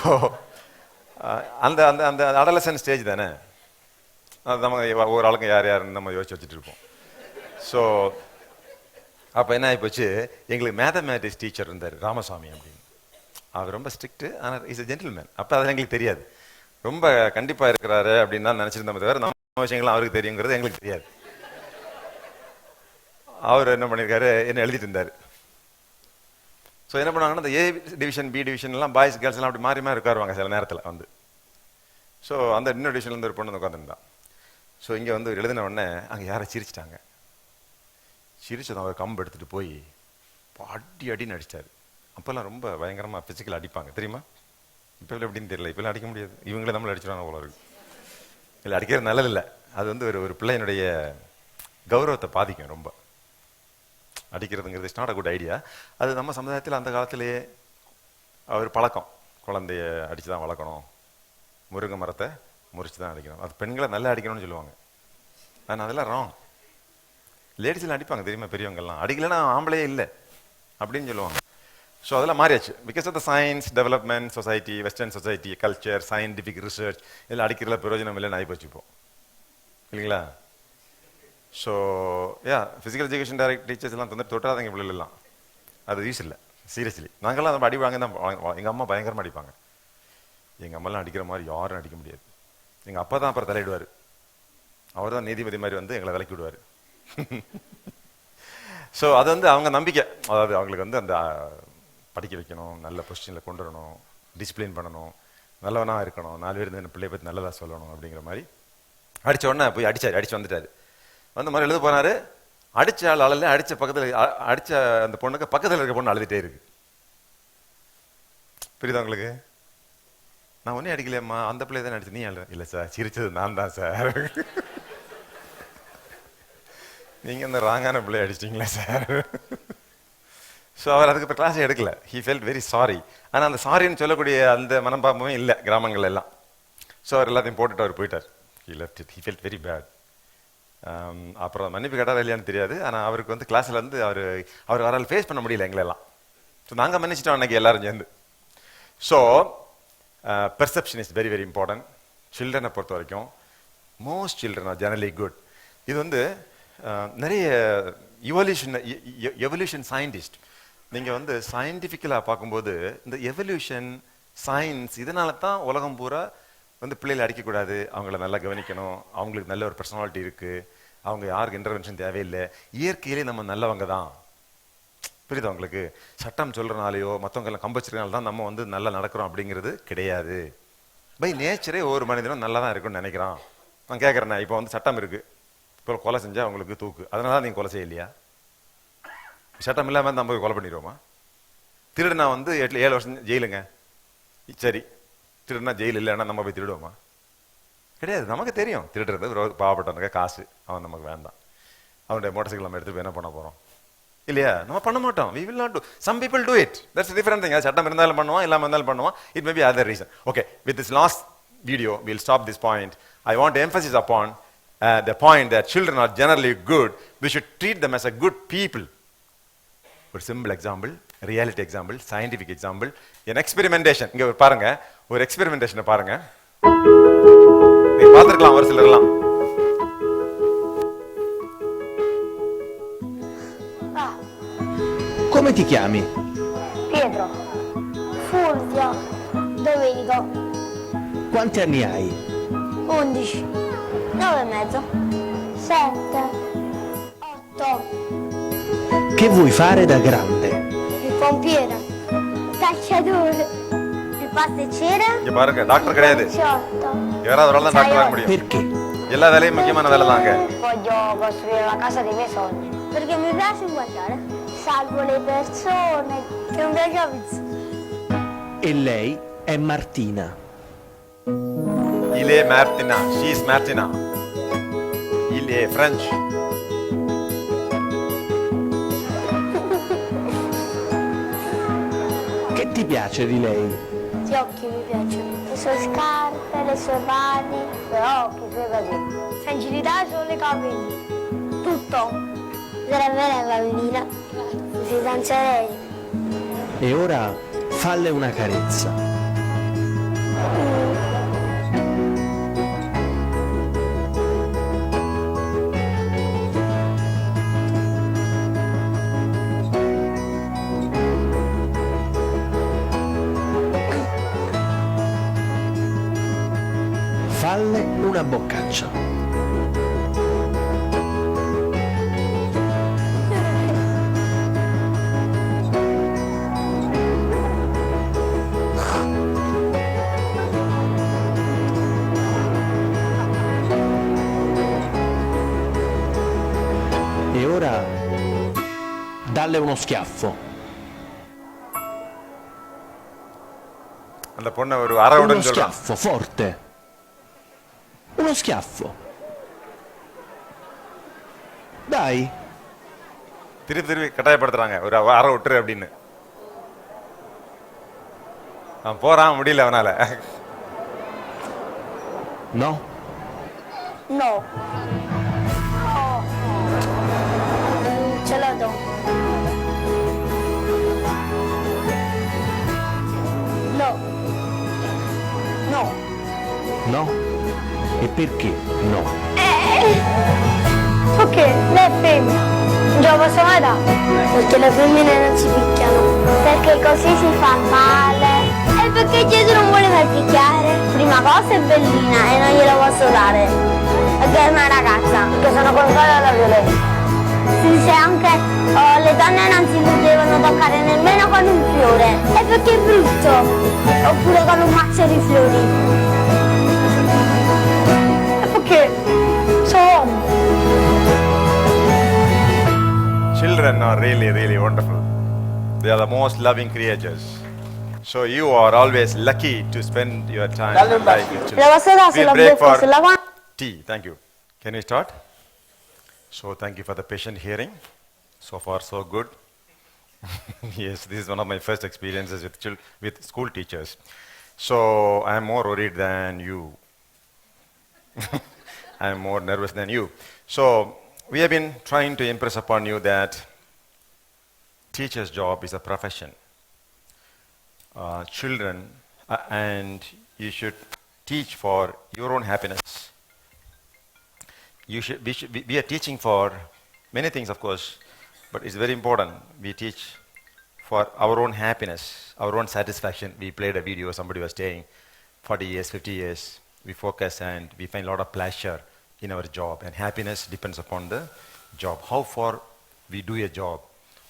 அந்த அந்த அந்த அடலசன் ஸ்டேஜ் தானே, அது நம்ம ஒரு ஆளுங்க யார் யாருன்னு நம்ம யோசிச்சு வச்சுட்டு இருப்போம். ஸோ அப்போ என்ன ஆகிப்போச்சு, எங்களுக்கு மேத்தமேட்டிக்ஸ் டீச்சர் இருந்தார், ராமசாமி அப்படின்னு. அவர் ரொம்ப ஸ்ட்ரிக்ட், ஆனால் இஸ் எ ஜென்டில்மேன். அப்போ அதெல்லாம் எங்களுக்கு தெரியாது, ரொம்ப கண்டிப்பாக இருக்கிறாரு அப்படின்னு தான் நினச்சிருந்தோம். தவிர நம்ம விஷயங்கள்லாம் அவருக்கு தெரியுங்கிறது எங்களுக்கு தெரியாது. அவர் என்ன பண்ணியிருக்காரு, என்ன எழுதிட்டு இருந்தார். ஸோ என்ன பண்ணுவாங்கன்னா, இந்த ஏ டிவிஷன், பி டிவிஷன் எல்லாம் பாய்ஸ் கேர்ள்ஸ் எல்லாம் அப்படி மாறி மாறி உட்காருவாங்க சில நேரத்தில் வந்து. ஸோ அந்த இன்னொரு டிவிஷன்லேருந்து ஒரு பொண்ணு உட்காந்துருந்தான். ஸோ இங்கே வந்து எழுதின உடனே அங்கே யாரை சிரிச்சிட்டாங்க. சிரிச்சதும் அவர் கம்பு எடுத்துகிட்டு போய் அடின்னு அடித்தார். அப்போல்லாம் ரொம்ப பயங்கரமாக ஃபிசிக்கல் அடிப்பாங்க தெரியுமா? இப்போ எப்படின்னு தெரியல, இப்போல்லாம் அடிக்க முடியாது, இவங்களே நம்மளை அடிச்சிடுவாங்க போல இருக்கு. இல்லை, அடிக்கிறது நல்லதில்லை, அது வந்து ஒரு பிள்ளையினுடைய கௌரவத்தை பாதிக்கும் ரொம்ப. அடிக்கிறதுங்கிறது it's not a good idea. அது நம்ம சமுதாயத்தில் அந்த காலத்திலேயே ஒரு பழக்கம், குழந்தைய அடித்து தான் வளர்க்கணும், முருங்கை மரத்தை முறிச்சு தான் அடிக்கணும், அது பெண்களை நல்லா அடிக்கணும்னு சொல்லுவாங்க. ஆனால் அதெல்லாம் ராங். லேடிஸ்லாம் அடிப்பாங்க தெரியுமா, பெரியவங்கெல்லாம் அடிக்கலைன்னா ஆம்பளையே இல்லை அப்படின்னு சொல்லுவாங்க. ஸோ அதெல்லாம் மாறியாச்சு, because of the science development, society, western society, culture, scientific research, இதெல்லாம் அடிக்கிறதுல பிரயோஜனம் இல்லைன்னு ஆகி போச்சுப்போம் இல்லைங்களா? So physical education direct teachers எல்லாம் தொட்டாதீங்க பிள்ளைலாம், அது யூஸ் இல்லை சீரியஸ்லி. நாங்கள்லாம் நம்ம அடி வாங்க தான், எங்கள் அம்மா பயங்கரமாக அடிப்பாங்க. எங்கள் அம்மாலாம் அடிக்கிற மாதிரி யாரும் அடிக்க முடியாது. எங்கள் அப்பா தான் அப்புறம் தலையிடுவார், அவர் தான் நீதிபதி மாதிரி வந்து எங்களை விலக்கி விடுவார். ஸோ அது வந்து அவங்க நம்பிக்கை, அதாவது அவங்களுக்கு வந்து அந்த படிக்க வைக்கணும், நல்ல பொசிஷனில் கொண்டு வரணும், டிசிப்ளின் பண்ணணும், நல்லவனாக இருக்கணும், 4 பேர் இந்த பிள்ளைய பற்றி நல்லதாக சொல்லணும் அப்படிங்கிற மாதிரி. அடித்த உடனே போய் அடிச்சு வந்துட்டார். வந்து மாதிரி எழுத போனார். அடித்த ஆள் அழல, அடித்த பக்கத்தில் அடித்த அந்த பொண்ணுக்கு பக்கத்தில் இருக்க பொண்ணு அழுதுகிட்டே இருக்கு. புரியுதா உங்களுக்கு? நான் ஒன்றும் அடிக்கலையம்மா, அந்த பிள்ளை தான் அடிச்சு. நீ இல்லை சார், சிரிச்சது நான் தான் சார். நீங்கள் இந்த ராங்கான பிள்ளை அடிச்சிட்டிங்களா சார்? ஸோ அவர் அதுக்கு கிளாஸ் எடுக்கல. He felt very sorry. ஆனால் அந்த சாரின்னு சொல்லக்கூடிய அந்த மனப்பாம்பமே இல்லை கிராமங்கள் எல்லாம். ஸோ அவர் எல்லாத்தையும் போட்டுட்டு அவர் போயிட்டார். He left it. He felt very bad. அப்புறம் மன்னிப்பு கேட்டால் இல்லையான்னு தெரியாது. ஆனால் அவருக்கு வந்து கிளாஸில் வந்து அவர் அவரால் ஃபேஸ் பண்ண முடியல எங்களெல்லாம். ஸோ நாங்கள் மன்னிச்சிட்டோம் அன்றைக்கி எல்லாரும் சேர்ந்து. So perception is very very important. சில்ட்ரனை பொறுத்த வரைக்கும் most children are generally good. இது வந்து நிறைய எவல்யூஷன் சயின்டிஸ்ட், நீங்கள் வந்து சயின்டிஃபிக்கலாக பார்க்கும்போது இந்த எவல்யூஷன் சயின்ஸ் இதனால தான் உலகம் பூரா வந்து பிள்ளைகளை அடிக்கக்கூடாது, அவங்கள நல்லா கவனிக்கணும், அவங்களுக்கு நல்ல ஒரு பர்சனாலிட்டி இருக்குது, அவங்க யாருக்கு இன்டர்வென்ஷன் தேவையில்லை, இயற்கையிலே நம்ம நல்லவங்க தான். புரியுதா உங்களுக்கு? சட்டம் சொல்கிறனாலையோ மற்றவங்கெல்லாம் கம்பச்சிருக்கனால தான் நம்ம வந்து நல்லா நடக்கிறோம் அப்படிங்கிறது கிடையாது. பை நேச்சரே ஒவ்வொரு மனிதனும் நல்லா தான் இருக்குன்னு நினைக்கிறான். நான் கேட்குறேண்ணா, இப்போ வந்து சட்டம் இருக்குது, இப்போ கொலை செஞ்சால் அவங்களுக்கு தூக்கு, அதனால தான் நீங்கள் கொலை செய்யலையா? சட்டம் இல்லாமல் நம்ம கொலை பண்ணிடுவோமா? திருடுனா வந்து 7 வருஷம் ஜெயிலுங்க. சரி, திருடுனா ஜெயில் இல்லைன்னா நம்ம போய் திருடுவோமா? கிடையாது. நமக்கு தெரியும் திருடுறது ஒரு பாவப்பட்டவனுக்கு காசு, அவன் நமக்கு வேண்டாம், அவனுடைய மோட்டர் சைக்கிள் நம்ம எடுத்து என்ன பண்ண போகிறோம் இல்லையா? நம்ம பண்ண மாட்டோம். we will not do. Some people do it. That's a different thing. சட்டம் இருந்தாலும் பண்ணுவான், இல்லாமல் இருந்தாலும் பண்ணுவான். It may be other reason. Okay, with this last video we'll stop this point. I want to emphasize upon the point that children are generally good. We should treat them as a good people. ஒரு simple example, reality example, scientific example, an experimentation. இங்க பாருங்க, ஒரு எக்ஸ்பெரிமெண்டேஷனை பாருங்க. நீங்க பார்த்துருக்கலாம் ஒரு சிலர்லாம். Come ti chiami? Pietro, Fulvio, Domenico. Quanti anni hai? 11, 9 e mezzo, 7, 8, Che vuoi fare da grande? il pompiere, il calciatore, il pasticcere, இங்க பாருங்க, டாக்டர் கிடையாது, 18. யாராவது ஒரு ஆள் தான் டாக்டர் ஆக முடியும். Perché? எல்லா வேலையும் முக்கியமான வேலை தாங்க. Voglio costruire la casa dei miei sogni. Perché mi piace guardare. Salvo le persone che non piace la pizza. E lei è Martina. Il est Martina, she is Martina. Il est French. Che ti piace di lei? Gli occhi mi piacciono. Le sue scarpe, le sue mani, i suoi occhi, i suoi capelli. Fragilità sono i capelli. Tutto. Sarebbe una bambina. Mi fidanzerei. E ora falle una carezza. Falle una boccaccia. E ora dalle uno schiaffo. அந்த பொண்ணை ஒரு அரவுடன் Uno சொல்றான். schiaffo forte. Uno schiaffo. Dai. திருப்பி கட்டாயப்படுத்துறாங்க, ஒரு அரை விட்டுரு அப்படின்னு. அவன் போறான், முடியல அவனால. No. No. Oh. Ce la do. No. No. No? E perché no? Ok, lei è femmina. Non ce la posso mai dare. Perché le femmine non si picchiano. Perché così si fa male. E perché Gesù non vuole far picchiare. Prima cosa è bellina e non glielo posso dare. Perché è una ragazza. Perché sono contraria alla violenza. Si dice anche le donne non si devono toccare nemmeno con un fiore. E perché è brutto. Oppure con un mazzo di fiori. E perché sono uomo. Children are really, really wonderful. They are the most loving creatures. So you are always lucky to spend your time and life with La children. vostra We'll sulla break bocca, for sulla guancia. tea. Thank you. Can we start? So thank you for the patient hearing. So far so good. Yes, this is one of my first experiences with school teachers. So I am more worried than you. I am more nervous than you. So we have been trying to impress upon you that teacher's job is a profession. Children, and you should teach for your own happiness. We are teaching for many things, of course, but it's very important. We teach for our own happiness, our own satisfaction. We played a video, somebody was saying 40 years, 50 years, we focus and we find a lot of pleasure in our job, and happiness depends upon the job. How far we do a job.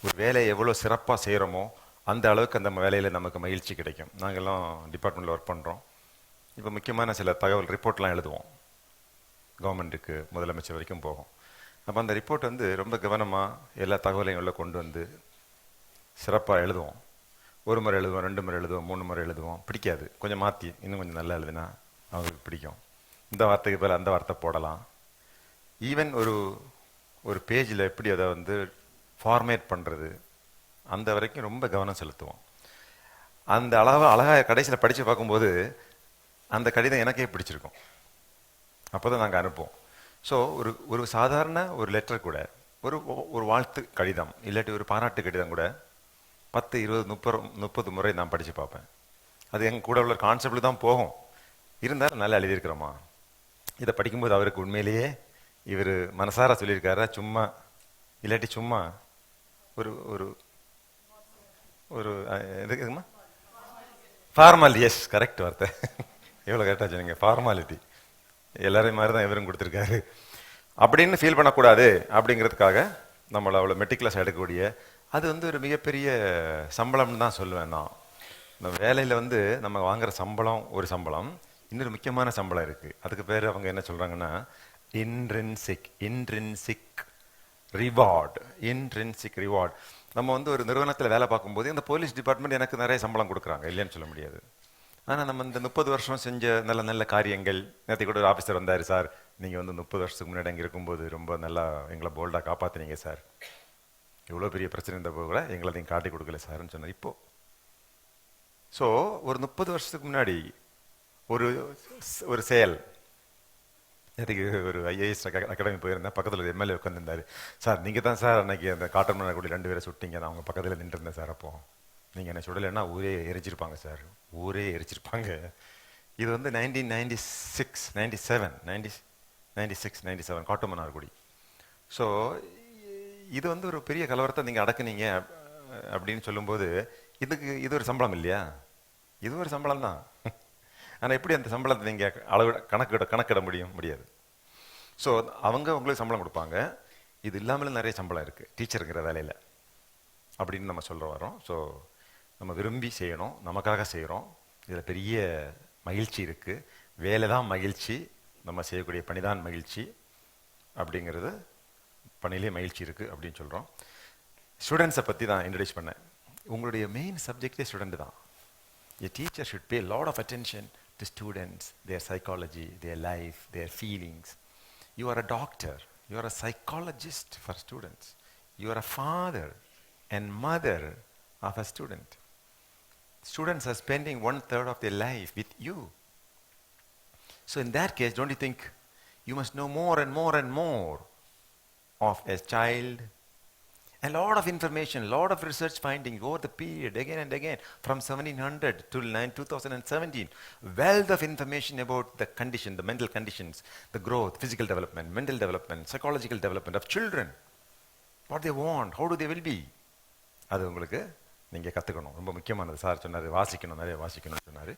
ஒரு வேலையை எவ்வளோ சிறப்பாக செய்கிறோமோ அந்த அளவுக்கு அந்த வேலையில் நமக்கு மகிழ்ச்சி கிடைக்கும். நாங்கள்லாம் டிபார்ட்மெண்ட்டில் ஒர்க் பண்ணுறோம். இப்போ முக்கியமான சில தகவல் ரிப்போர்ட்லாம் எழுதுவோம், கவர்மெண்ட்டுக்கு முதலமைச்சர் வரைக்கும் போகும். அப்போ அந்த ரிப்போர்ட் வந்து ரொம்ப கவனமாக எல்லா தகவலையும் உள்ள கொண்டு வந்து சிறப்பாக எழுதுவோம். ஒரு முறை எழுதுவோம், 2 முறை எழுதுவோம், 3 முறை எழுதுவோம். பிடிக்காது, கொஞ்சம் மாற்றி இன்னும் கொஞ்சம் நல்லா எழுதுனா அவங்களுக்கு பிடிக்கும். இந்த வார்த்தைக்கு பதில் அந்த வார்த்தை போடலாம். ஈவன் ஒரு பேஜில் எப்படி அதை வந்து ஃபார்மேட் பண்ணுறது அந்த வரைக்கும் ரொம்ப கவனம் செலுத்துவோம். அந்த அழகாக கடைசியில் படித்து பார்க்கும்போது அந்த கடிதம் எனக்கே பிடிச்சிருக்கும். அப்போ தான் நாங்கள் அனுப்புவோம். ஸோ ஒரு சாதாரண ஒரு லெட்டர் கூட, ஒரு வாழ்த்து கடிதம் இல்லாட்டி ஒரு பாராட்டு கடிதம் கூட 10, 20, 30 முறை நான் படித்து பார்ப்பேன். அது எங்கள் கூட உள்ள கான்செப்டில் தான் போகும். இருந்தாலும் நல்லா எழுதியிருக்கிறோமா, இதை படிக்கும்போது அவருக்கு உண்மையிலேயே இவர் மனசார சொல்லியிருக்காரா, சும்மா இல்லாட்டி சும்மா ஒரு ஒரு ஒரு எதுக்குமா ஃபார்மாலிட்டி. எஸ், கரெக்ட் வார்த்தை, எவ்வளோ கரெக்டாக சொன்னீங்க, ஃபார்மாலிட்டி. எல்லாரையும் மாதிரி தான் இவரும் கொடுத்துருக்காரு அப்படின்னு ஃபீல் பண்ணக்கூடாது. அப்படிங்கிறதுக்காக நம்மளை அவ்வளோ மெட்டிகுலஸாக எடுக்கக்கூடிய அது வந்து ஒரு மிகப்பெரிய சம்பளம்னு தான் சொல்லுவேன் நான். இந்த வேலையில் வந்து நம்ம வாங்குற சம்பளம் ஒரு சம்பளம், இன்னொரு முக்கியமான சம்பளம் இருக்குது. அதுக்கு பேர் அவங்க என்ன சொல்கிறாங்கன்னா இன்ட்ரின்சிக் ரிவார்டு. Intrinsic reward. நம்ம வந்து ஒரு நிறுவனத்தில் வேலை பார்க்கும்போது இந்த போலீஸ் டிபார்ட்மெண்ட் எனக்கு நிறைய சம்பளம் கொடுக்குறாங்க, இல்லைன்னு சொல்ல முடியாது. ஆனால் நம்ம இந்த 30 வருஷம் செஞ்ச நல்ல நல்ல காரியங்கள், நேற்று கூட ஒரு ஆஃபீஸர் வந்தார், சார் நீங்கள் வந்து 30 வருஷத்துக்கு முன்னாடி அங்கே இருக்கும்போது ரொம்ப நல்லா எங்களை போல்டாக காப்பாற்றினீங்க சார், எவ்வளோ பெரிய பிரச்சனை இருந்தப்போ கூட எங்களை நீங்கள் காட்டி கொடுக்கல சார்ன்னு சொன்னார். இப்போது ஸோ ஒரு 30 வருஷத்துக்கு முன்னாடி ஒரு செயல், நேற்றுக்கு ஒரு ஐஏஎஸ் அகாடமி போயிருந்தேன், பக்கத்தில் ஒரு எம்எல்ஏ உட்காந்துருந்தார். சார் நீங்கள் தான் சார் அன்னைக்கு அந்த காட்டன் கூட 2 பேரை சுட்டிங்க, நான் அவங்க பக்கத்தில் நின்றுருந்தேன் சார். அப்போ நீங்கள் என்ன சுடலைன்னா ஊரே எரிச்சிருப்பாங்க சார், ஊரே எரிச்சிருப்பாங்க. இது வந்து 1996, 97 காட்டுமன்னார்குடி. ஸோ இது வந்து ஒரு பெரிய கலவரத்தை நீங்கள் அடக்குனீங்க அப்படின்னு சொல்லும்போது இது ஒரு சம்பளம் இல்லையா? இது ஒரு சம்பளம் தான். ஆனால் எப்படி அந்த சம்பளத்தை நீங்கள் கணக்கிட முடியாது. ஸோ அவங்க உங்களுக்கு சம்பளம் கொடுப்பாங்க. இது இல்லாமலும் நிறைய சம்பளம் இருக்குது டீச்சருங்கிற வேலையில் அப்படின்னு நம்ம சொல்ல வரோம். ஸோ நம்ம விரும்பி செய்யணும், நமக்காக செய்கிறோம். இதில் பெரிய மகிழ்ச்சி இருக்குது. வேலை தான் மகிழ்ச்சி, நம்ம செய்யக்கூடிய பணிதான் மகிழ்ச்சி. அப்படிங்கிறது பணியிலே மகிழ்ச்சி இருக்குது அப்படின்னு சொல்கிறோம். ஸ்டூடெண்ட்ஸை பற்றி தான் இன்ட்ரடியூஸ் பண்ணேன். உங்களுடைய மெயின் சப்ஜெக்டே ஸ்டூடெண்ட் தான். A teacher should pay a lot of attention to students, their psychology, their life, their feelings. You are a doctor, you are a psychologist for students. You are a father and mother of a student. Students are spending 1/3 of their life with you. So in that case, don't you think you must know more and more and more of a child? A lot of information, a lot of research findings over the period, again and again, from 1700 till 2017. Wealth of information about the condition, the mental conditions, the growth, physical development, mental development, psychological development of children. What they want, how do they will be. அது உங்களுக்கு நீங்கள் கற்றுக்கணும், ரொம்ப முக்கியமானது. Sir சொன்னார் வாசிக்கணும், நிறைய வாசிக்கணும்னு சொன்னார்.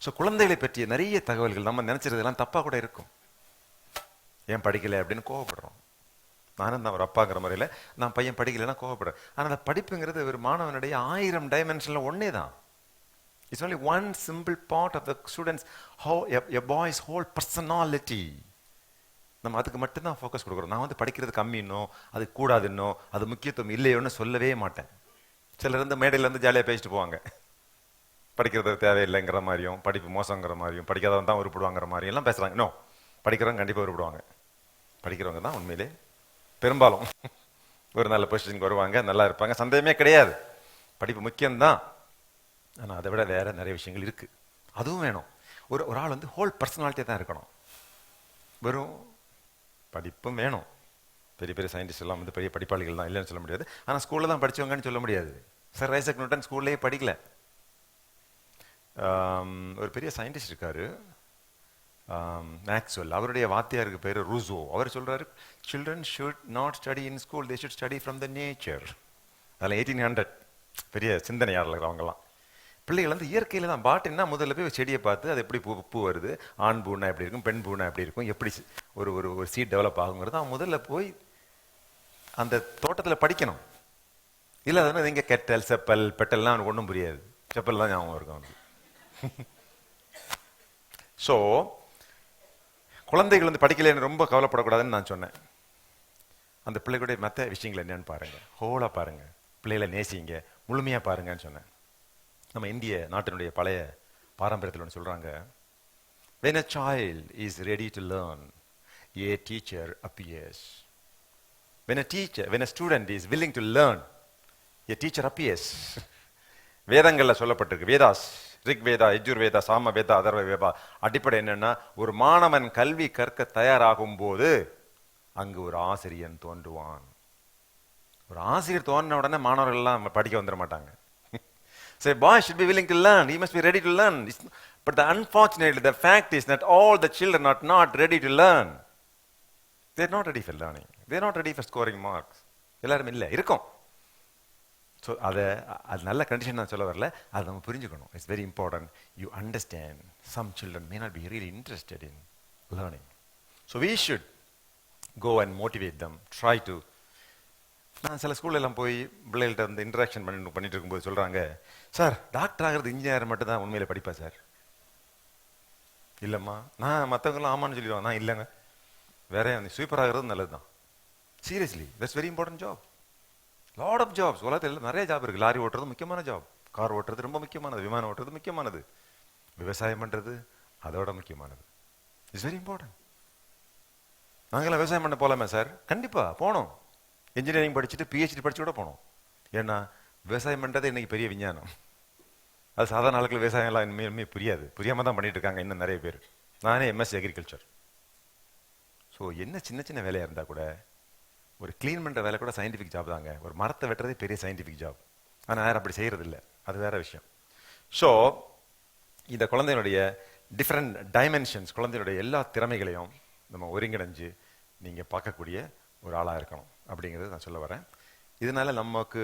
ஸோ குழந்தைகளை பற்றிய நிறைய தகவல்கள் நம்ம நினச்சிருந்ததெல்லாம் தப்பாக கூட இருக்கும். ஏன் படிக்கலை அப்படின்னு கோவப்படுறோம். நானும் தான் ஒரு அப்பாங்கிற முறையில் நான் பையன் படிக்கலைன்னா கோவப்படுறேன். ஆனால் அந்த படிப்புங்கிறது ஒரு மாணவனுடைய 1000 டைமென்ஷனில் ஒன்றே தான். It's only one simple part of the students a boys whole personality. நம்ம அதுக்கு மட்டும்தான் ஃபோக்கஸ் கொடுக்குறோம். நான் வந்து படிக்கிறது கம்மின்னோ அது கூடாதுன்னோ அது முக்கியத்துவம் இல்லையோன்னு சொல்லவே மாட்டேன். சிலர் வந்து மேடையில் வந்து ஜாலியாக பேசிட்டு போவாங்க, படிக்கிறது தேவையில்லைங்கிற மாதிரியும், படிப்பு மோசங்கிற மாதிரியும், படிக்காதவன் தான் உருப்படுவாங்கிற மாதிரியும் எல்லாம் பேசுகிறாங்க. நோ, படிக்கிறவங்க கண்டிப்பாக உருப்படுவாங்க. படிக்கிறவங்க தான் உண்மையிலே பெரும்பாலும் ஒரு நல்ல பொசிஷனுக்கு வருவாங்க, நல்லா இருப்பாங்க, சந்தேகமே கிடையாது. படிப்பு முக்கியம்தான். ஆனால் அதை விட வேற நிறைய விஷயங்கள் இருக்குது, அதுவும் வேணும். ஒரு ஆள் வந்து ஹோல் பர்சனாலிட்டியாக தான் இருக்கணும். வெறும் படிப்பும் வேணும். பெரிய பெரிய சயின்டிஸ்ட் எல்லாம் வந்து பெரிய படிப்பாளிகள் தான், இல்லைன்னு சொல்ல முடியாது. ஆனால் ஸ்கூலில் தான் படித்தவங்கன்னு சொல்ல முடியாது. சார் ஐசக் நியூட்டன் ஸ்கூல்லேயே படிக்கல. ஒரு பெரிய சயின்டிஸ்ட் இருக்காரு, மேக்ஸ்வெல், அவருடைய வாத்தியாருக்கு பேர் ரூசோ. அவர் சொல்றாரு, children should not study in school, they should study from the nature. அதெல்லாம் 1800 பெரிய சிந்தனையாளர்கள் அவங்கெல்லாம். பிள்ளைகள் வந்து இயற்கையில் தான். பாட்டுன்னா முதல்ல போய் செடியை பார்த்து அது எப்படி பூ வருது, ஆண் பூனா எப்படி இருக்கும், பெண் பூனா எப்படி இருக்கும், எப்படி ஒரு ஒரு சீட் டெவலப் ஆகுங்கிறது அவன் முதல்ல போய் அந்த தோட்டத்தில் படிக்கணும். இல்லை அதனால் இங்கே கெட்டல் செப்பல் பெட்டல்லாம் அவனுக்கு ஒன்றும் புரியாது. செப்பல் தான் ஞாபகம் இருக்கும் அவனுக்கு. ஸோ குழந்தைகள் வந்து படிக்கலைன்னு ரொம்ப கவலைப்படக்கூடாதுன்னு நான் சொன்னேன். அந்த பிள்ளைகளுடைய மற்ற விஷயங்கள் என்னன்னு பாருங்க, ஹோலாக பாருங்க, பிள்ளைகளை நேசிங்க, முழுமையாக பாருங்கன்னு சொன்னேன். நம்ம இந்திய நாட்டினுடைய பழைய பாரம்பரியத்தில் ஒன்று சொல்றாங்க, when a child is ready to learn, a teacher appears. When a student is willing to learn, a teacher appears. வேதங்கள்ல சொல்லப்பட்டிருக்கு, வேதாஸ், ரிக் வேதா, யஜுர் வேதா, சாம வேதா, அதர்வ வேதா. அடிப்படை என்னன்னா, ஒரு மாணவன் கல்வி கற்க தயாராகும் போது அங்கு ஒரு ஆசிரியன் தோன்றுவான். ஒரு ஆசிரியர் தோன்றின உடனே மாணவர்கள் எல்லாம் படிக்க வந்துட மாட்டாங்க. So a boy should be willing to learn, he must be ready to learn. But unfortunately, the fact is that all the children are not ready to learn. They're not ready for learning. They're not ready for scoring marks. எல்லாரும் இல்லை, இருக்கும். So அது நல்ல condition நான் சொல்ல வரல, அதை நம்ம புரிஞ்சுக்கணும். It's very important. You understand some children may not be really interested in learning. So we should go and motivate them, try to. நான் சில ஸ்கூல்லெல்லாம் போய் பிள்ளைகள்கிட்ட வந்து இன்ட்ராக்ஷன் பண்ணிட்டு இருக்கும்போது சொல்கிறாங்க, சார் டாக்டர் ஆகிறது இன்ஜினியர் மட்டும் தான் உண்மையில படிப்பா சார்? இல்லைம்மா, நான் மற்றவங்களாம் ஆமான்னு சொல்லிடுவாங்க. நான் இல்லைங்க, வேற ஸ்வீப்பர் ஆகிறது நல்லது தான். Seriously, that's very important job. Lot of jobs உலகத்தில் நிறைய ஜாப் இருக்குது. லாரி ஓட்டுறது முக்கியமான ஜாப், கார் ஓட்டுறது ரொம்ப முக்கியமானது, விமானம் ஓட்டுறது முக்கியமானது, விவசாயம் பண்ணுறது அதோட முக்கியமானது. It's very important. நாங்களாம் விவசாயம் பண்ண போகலாமே சார்? கண்டிப்பாக போகணும். இன்ஜினியரிங் படிச்சுட்டு பிஹெச்டி படிச்சு கூட போகணும். ஏன்னா விவசாயம் பண்ணுறது இன்னைக்கு பெரிய விஞ்ஞானம். அது சாதாரண நாளுக்கு விவசாயம் எல்லாம் இனிமே புரியாது, புரியாமல் தான் பண்ணிட்டு இருக்காங்க இன்னும் நிறைய பேர். நானே எம்எஸ்சி அக்ரிகல்ச்சர். ஸோ என்ன சின்ன சின்ன வேலையாக இருந்தால் கூட, ஒரு கிளீன் பண்ணுற வேலை கூட சயின்டிஃபிக் ஜாப் தாங்க. ஒரு மரத்தை வெட்டுறதே பெரிய சயின்டிஃபிக் ஜாப். ஆனால் யாரும் அப்படி செய்கிறது இல்லை, அது வேற விஷயம். ஸோ இந்த குழந்தையினுடைய டிஃப்ரெண்ட் டைமென்ஷன்ஸ், குழந்தையுடைய எல்லா திறமைகளையும் நம்ம ஒருங்கிணைஞ்சு நீங்கள் பார்க்கக்கூடிய ஒரு ஆளாக இருக்கணும் அப்படிங்கிறது நான் சொல்ல வரேன். இதனால நமக்கு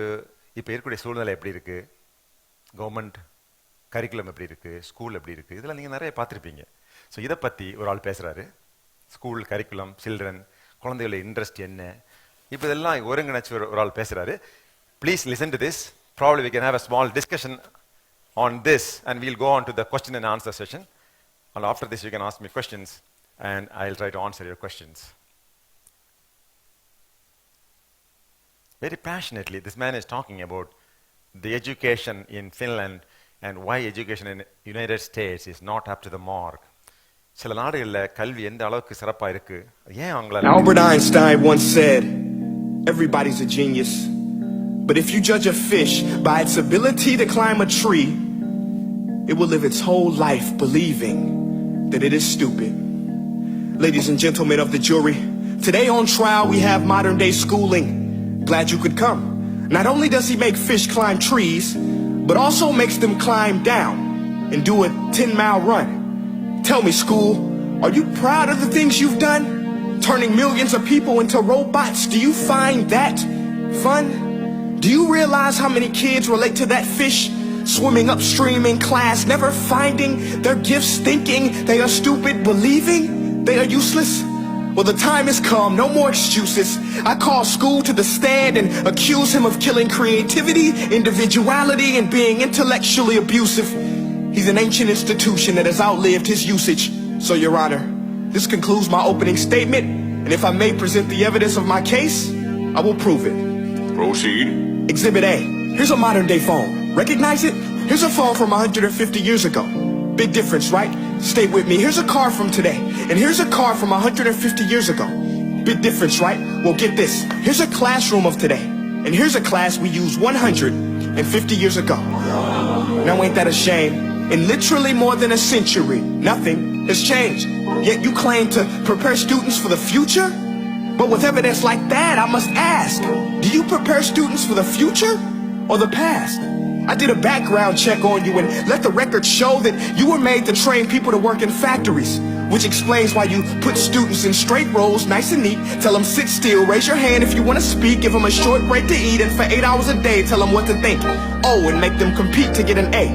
இப்போ இருக்கக்கூடிய சூழ்நிலை எப்படி இருக்குது, கவர்மெண்ட் கரிக்குலம் எப்படி இருக்குது, ஸ்கூல் எப்படி இருக்குது, இதெல்லாம் நீங்கள் நிறைய பார்த்துருப்பீங்க. ஸோ இதை பற்றி ஒரு ஆள் பேசுகிறாரு. ஸ்கூல் கரிக்குலம், சில்ட்ரன், குழந்தைகளோட இன்ட்ரெஸ்ட் என்ன, இப்போ இதெல்லாம் ஒருங்கிணைச்சு ஒரு ஆள் பேசுகிறாரு. Please listen to this. Probably we can have a small discussion on this and we'll go on to the question and answer session. And after this you can ask me questions and I will try to answer your questions. Very passionately, this man is talking about the education in Finland and why education in United States is not up to the mark. சில நாடுகள்ல கல்வி எந்த அளவுக்கு சிறப்பா இருக்கு, ஏன் அவங்களால. Albert Einstein once said, everybody's a genius, but if you judge a fish by its ability to climb a tree, it will live its whole life believing that it is stupid. Ladies and gentlemen of the jury, today on trial we have modern day schooling. Glad you could come. Not only does he make fish climb trees, but also makes them climb down and do a 10-mile run. Tell me, school, are you proud of the things you've done? Turning millions of people into robots, do you find that fun? Do you realize how many kids relate to that fish swimming upstream in class, never finding their gifts, thinking they are stupid, believing they are useless? Well, the time has come, no more excuses. I call school to the stand and accuse him of killing creativity, individuality, and being intellectually abusive. He's an ancient institution that has outlived his usage. So, Your Honor, this concludes my opening statement, and if I may present the evidence of my case, I will prove it. Proceed. Exhibit A. Here's a modern-day phone. Recognize it? Here's a phone from 150 years ago. Big difference, right? Stay with me. Here's a car from today. And here's a car from 150 years ago. Big difference, right? Well, get this. Here's a classroom of today. And here's a class we used 150 years ago. Now ain't that a shame? In literally more than a century, nothing has changed. Yet you claim to prepare students for the future? But with evidence like that, I must ask, do you prepare students for the future or the past? I did a background check on you and let the record show that you were made to train people to work in factories, which explains why you put students in straight rows, nice and neat, tell them sit still, raise your hand if you want to speak, give them a short break to eat, and for 8 hours a day, tell them what to think. Oh, and make them compete to get an A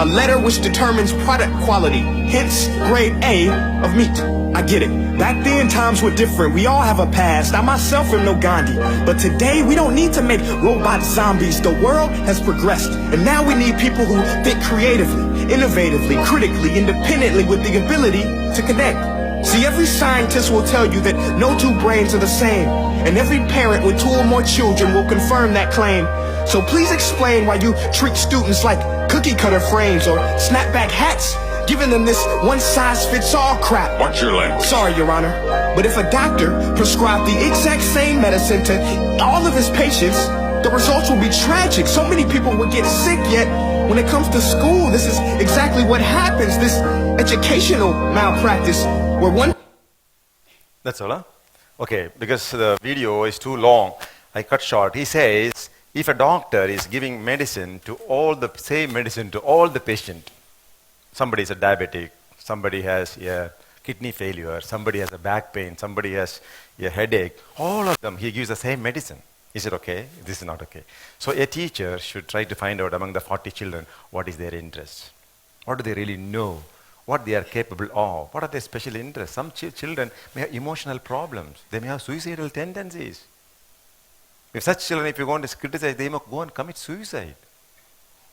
letter which determines product quality, hence grade A of meat. I get it. Back then, times were different. We all have a past. I myself am no Gandhi. But today, we don't need to make robot zombies. The world has progressed. And now we need people who think creatively, innovatively, critically, independently, with the ability to connect. See, every scientist will tell you that no two brains are the same. And every parent with 2 or more children will confirm that claim. So please explain why you treat students like cookie cutter frames or snapback hats, giving them this one-size-fits-all crap. Watch your language. Sorry, Your Honor, but if a doctor prescribed the exact same medicine to all of his patients, the results will be tragic. So many people will get sick, yet when it comes to school, this is exactly what happens, this educational malpractice, where one... That's all, huh? Okay, because the video is too long, I cut short. He says, if a doctor is giving medicine to all the same medicine to all the patient, somebody is a diabetic, somebody has a kidney failure, somebody has a back pain, somebody has a headache, all of them, he gives the same medicine. Is it okay? This is not okay. So a teacher should try to find out among the 40 children what is their interest. What do they really know? What they are capable of? What are their special interests? Some children may have emotional problems. They may have suicidal tendencies. If such children, if you want to criticize, they may go and commit suicide.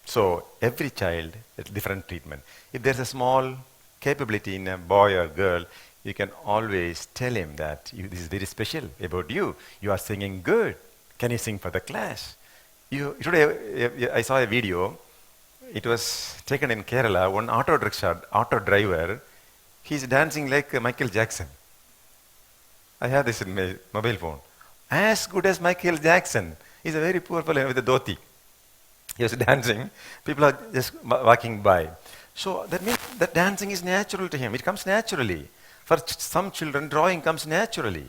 So every child, different treatment. If there's a small capability in a boy or girl, you can always tell him that this is very special about you. You are singing good. Can you sing for the class? Today, I saw a video. It was taken in Kerala. One auto driver, he's dancing like Michael Jackson. I have this in my mobile phone. As good as Michael Jackson. He's a very poor fellow with a dhoti. He was dancing. People are just walking by. So that means that dancing is natural to him. It comes naturally. For some children, drawing comes naturally.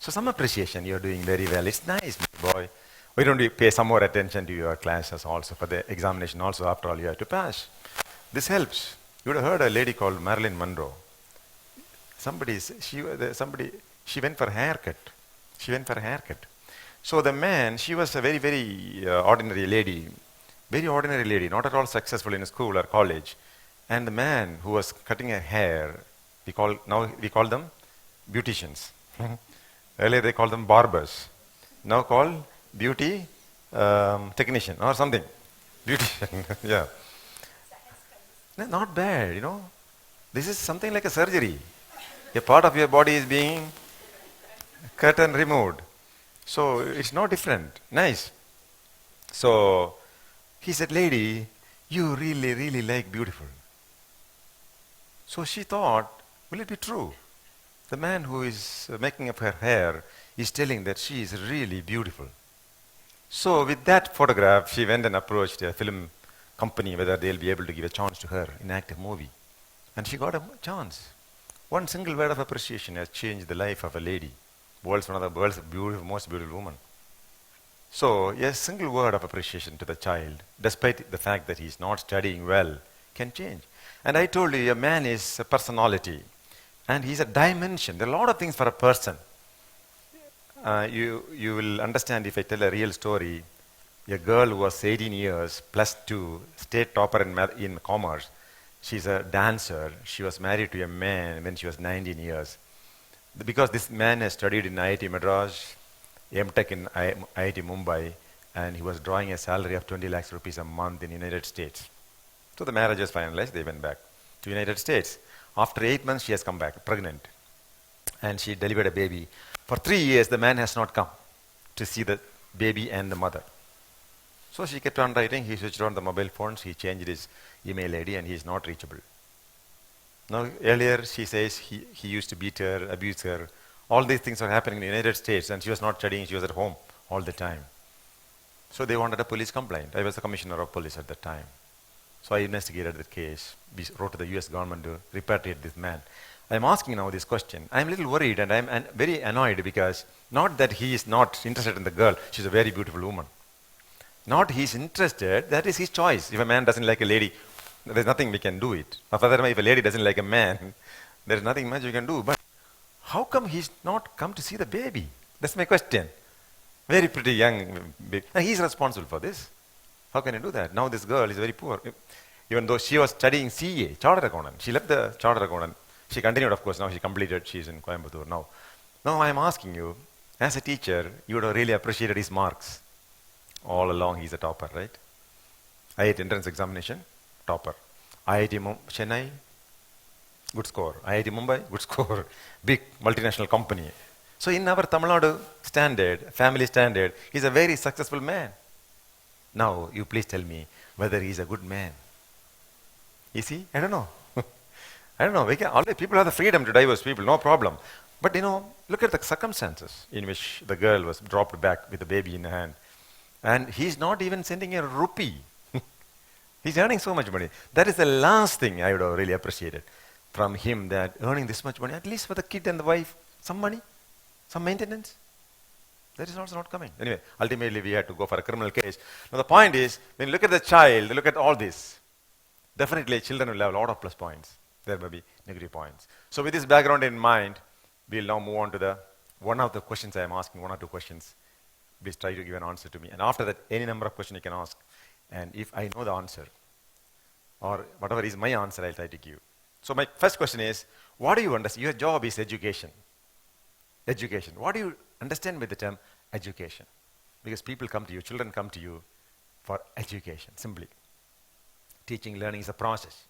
So some appreciation. You're doing very well. It's nice, my boy. Why don't you pay some more attention to your classes also for the examination also? After all, you have to pass. This helps. You would have heard a lady called Marilyn Monroe. She went for a haircut. So the man, she was a very, very ordinary lady. Very ordinary lady, not at all successful in school or college. And the man who was cutting her hair, we call them beauticians. Earlier they called them barbers. Now called beauty technician or something. Beautician, yeah. Not bad, you know. This is something like a surgery. A part of your body is being cut and removed. So it's no different. Nice. So he said, lady, you really, really like beautiful. So she thought, will it be true? The man who is making up her hair is telling that she is really beautiful. So with that photograph, she went and approached a film company whether they'll be able to give a chance to her in an active movie. And she got a chance. One single word of appreciation has changed the life of a lady. One of the world's most beautiful woman. So a single word of appreciation to the child, despite the fact that he's not studying well, can change. And I told you, a man is a personality. And he's a dimension. There are a lot of things for a person. You will understand if I tell a real story. A girl who was 18 years, +2, state topper in commerce. She's a dancer. She was married to a man when she was 19 years. Because this man has studied in IIT Madras, M.Tech in IIT Mumbai, and he was drawing a salary of 20 lakhs rupees a month in the United States. So the marriage was finalized. They went back to the United States. After 8 months, she has come back, pregnant. And she delivered a baby. For 3 years, the man has not come to see the baby and the mother. So she kept on writing. He switched on the mobile phones. He changed his email ID and he is not reachable. Now, earlier she says he used to beat her, abuse her. All these things are happening in the United States and she was not studying. She was at home all the time. So they wanted a police complaint. I was the commissioner of police at that time. So I investigated the case. We wrote to the US government to repatriate this man. I'm asking now this question. I'm a little worried and I'm very annoyed because not that he is not interested in the girl. She's a very beautiful woman. Not he's interested, that is his choice. If a man doesn't like a lady, there's nothing we can do it. Or furthermore, if a lady doesn't like a man, there's nothing much we can do. But how come he's not come to see the baby? That's my question. Very pretty young baby. And he's responsible for this. How can you do that? Now this girl is very poor. Even though she was studying CA, Chartered Accountant. She left the Chartered Accountant. She continued, of course. Now she completed. She's in Coimbatore now. Now I'm asking you, as a teacher, you would have really appreciated his marks. All along, he's a topper, right? IIT entrance examination, topper. IIT Chennai, good score. IIT Mumbai, good score. Big multinational company. So in our Tamil Nadu standard, family standard, he's a very successful man. Now, you please tell me whether he's a good man. Is he? I don't know. I don't know. Always people have the freedom to divorce people, no problem. But look at the circumstances in which the girl was dropped back with the baby in her hand. And he's not even sending a rupee. He's earning so much money. That is the last thing I would have really appreciated from him, that earning this much money, at least for the kid and the wife, some money, some maintenance. That is also not coming. Anyway, ultimately we had to go for a criminal case. Now the point is, when you look at the child, look at all this. Definitely children will have a lot of plus points. There may be negative points. So with this background in mind, we'll now move on to one of the questions I am asking, one or two questions. Please try to give an answer to me. And after that, any number of questions you can ask. And if I know the answer, or whatever is my answer, I'll try to give. So my first question is, what do you understand? Your job is education. Education. What do you understand with the term education? Because people come to you, children come to you for education, simply. Teaching, learning is a process.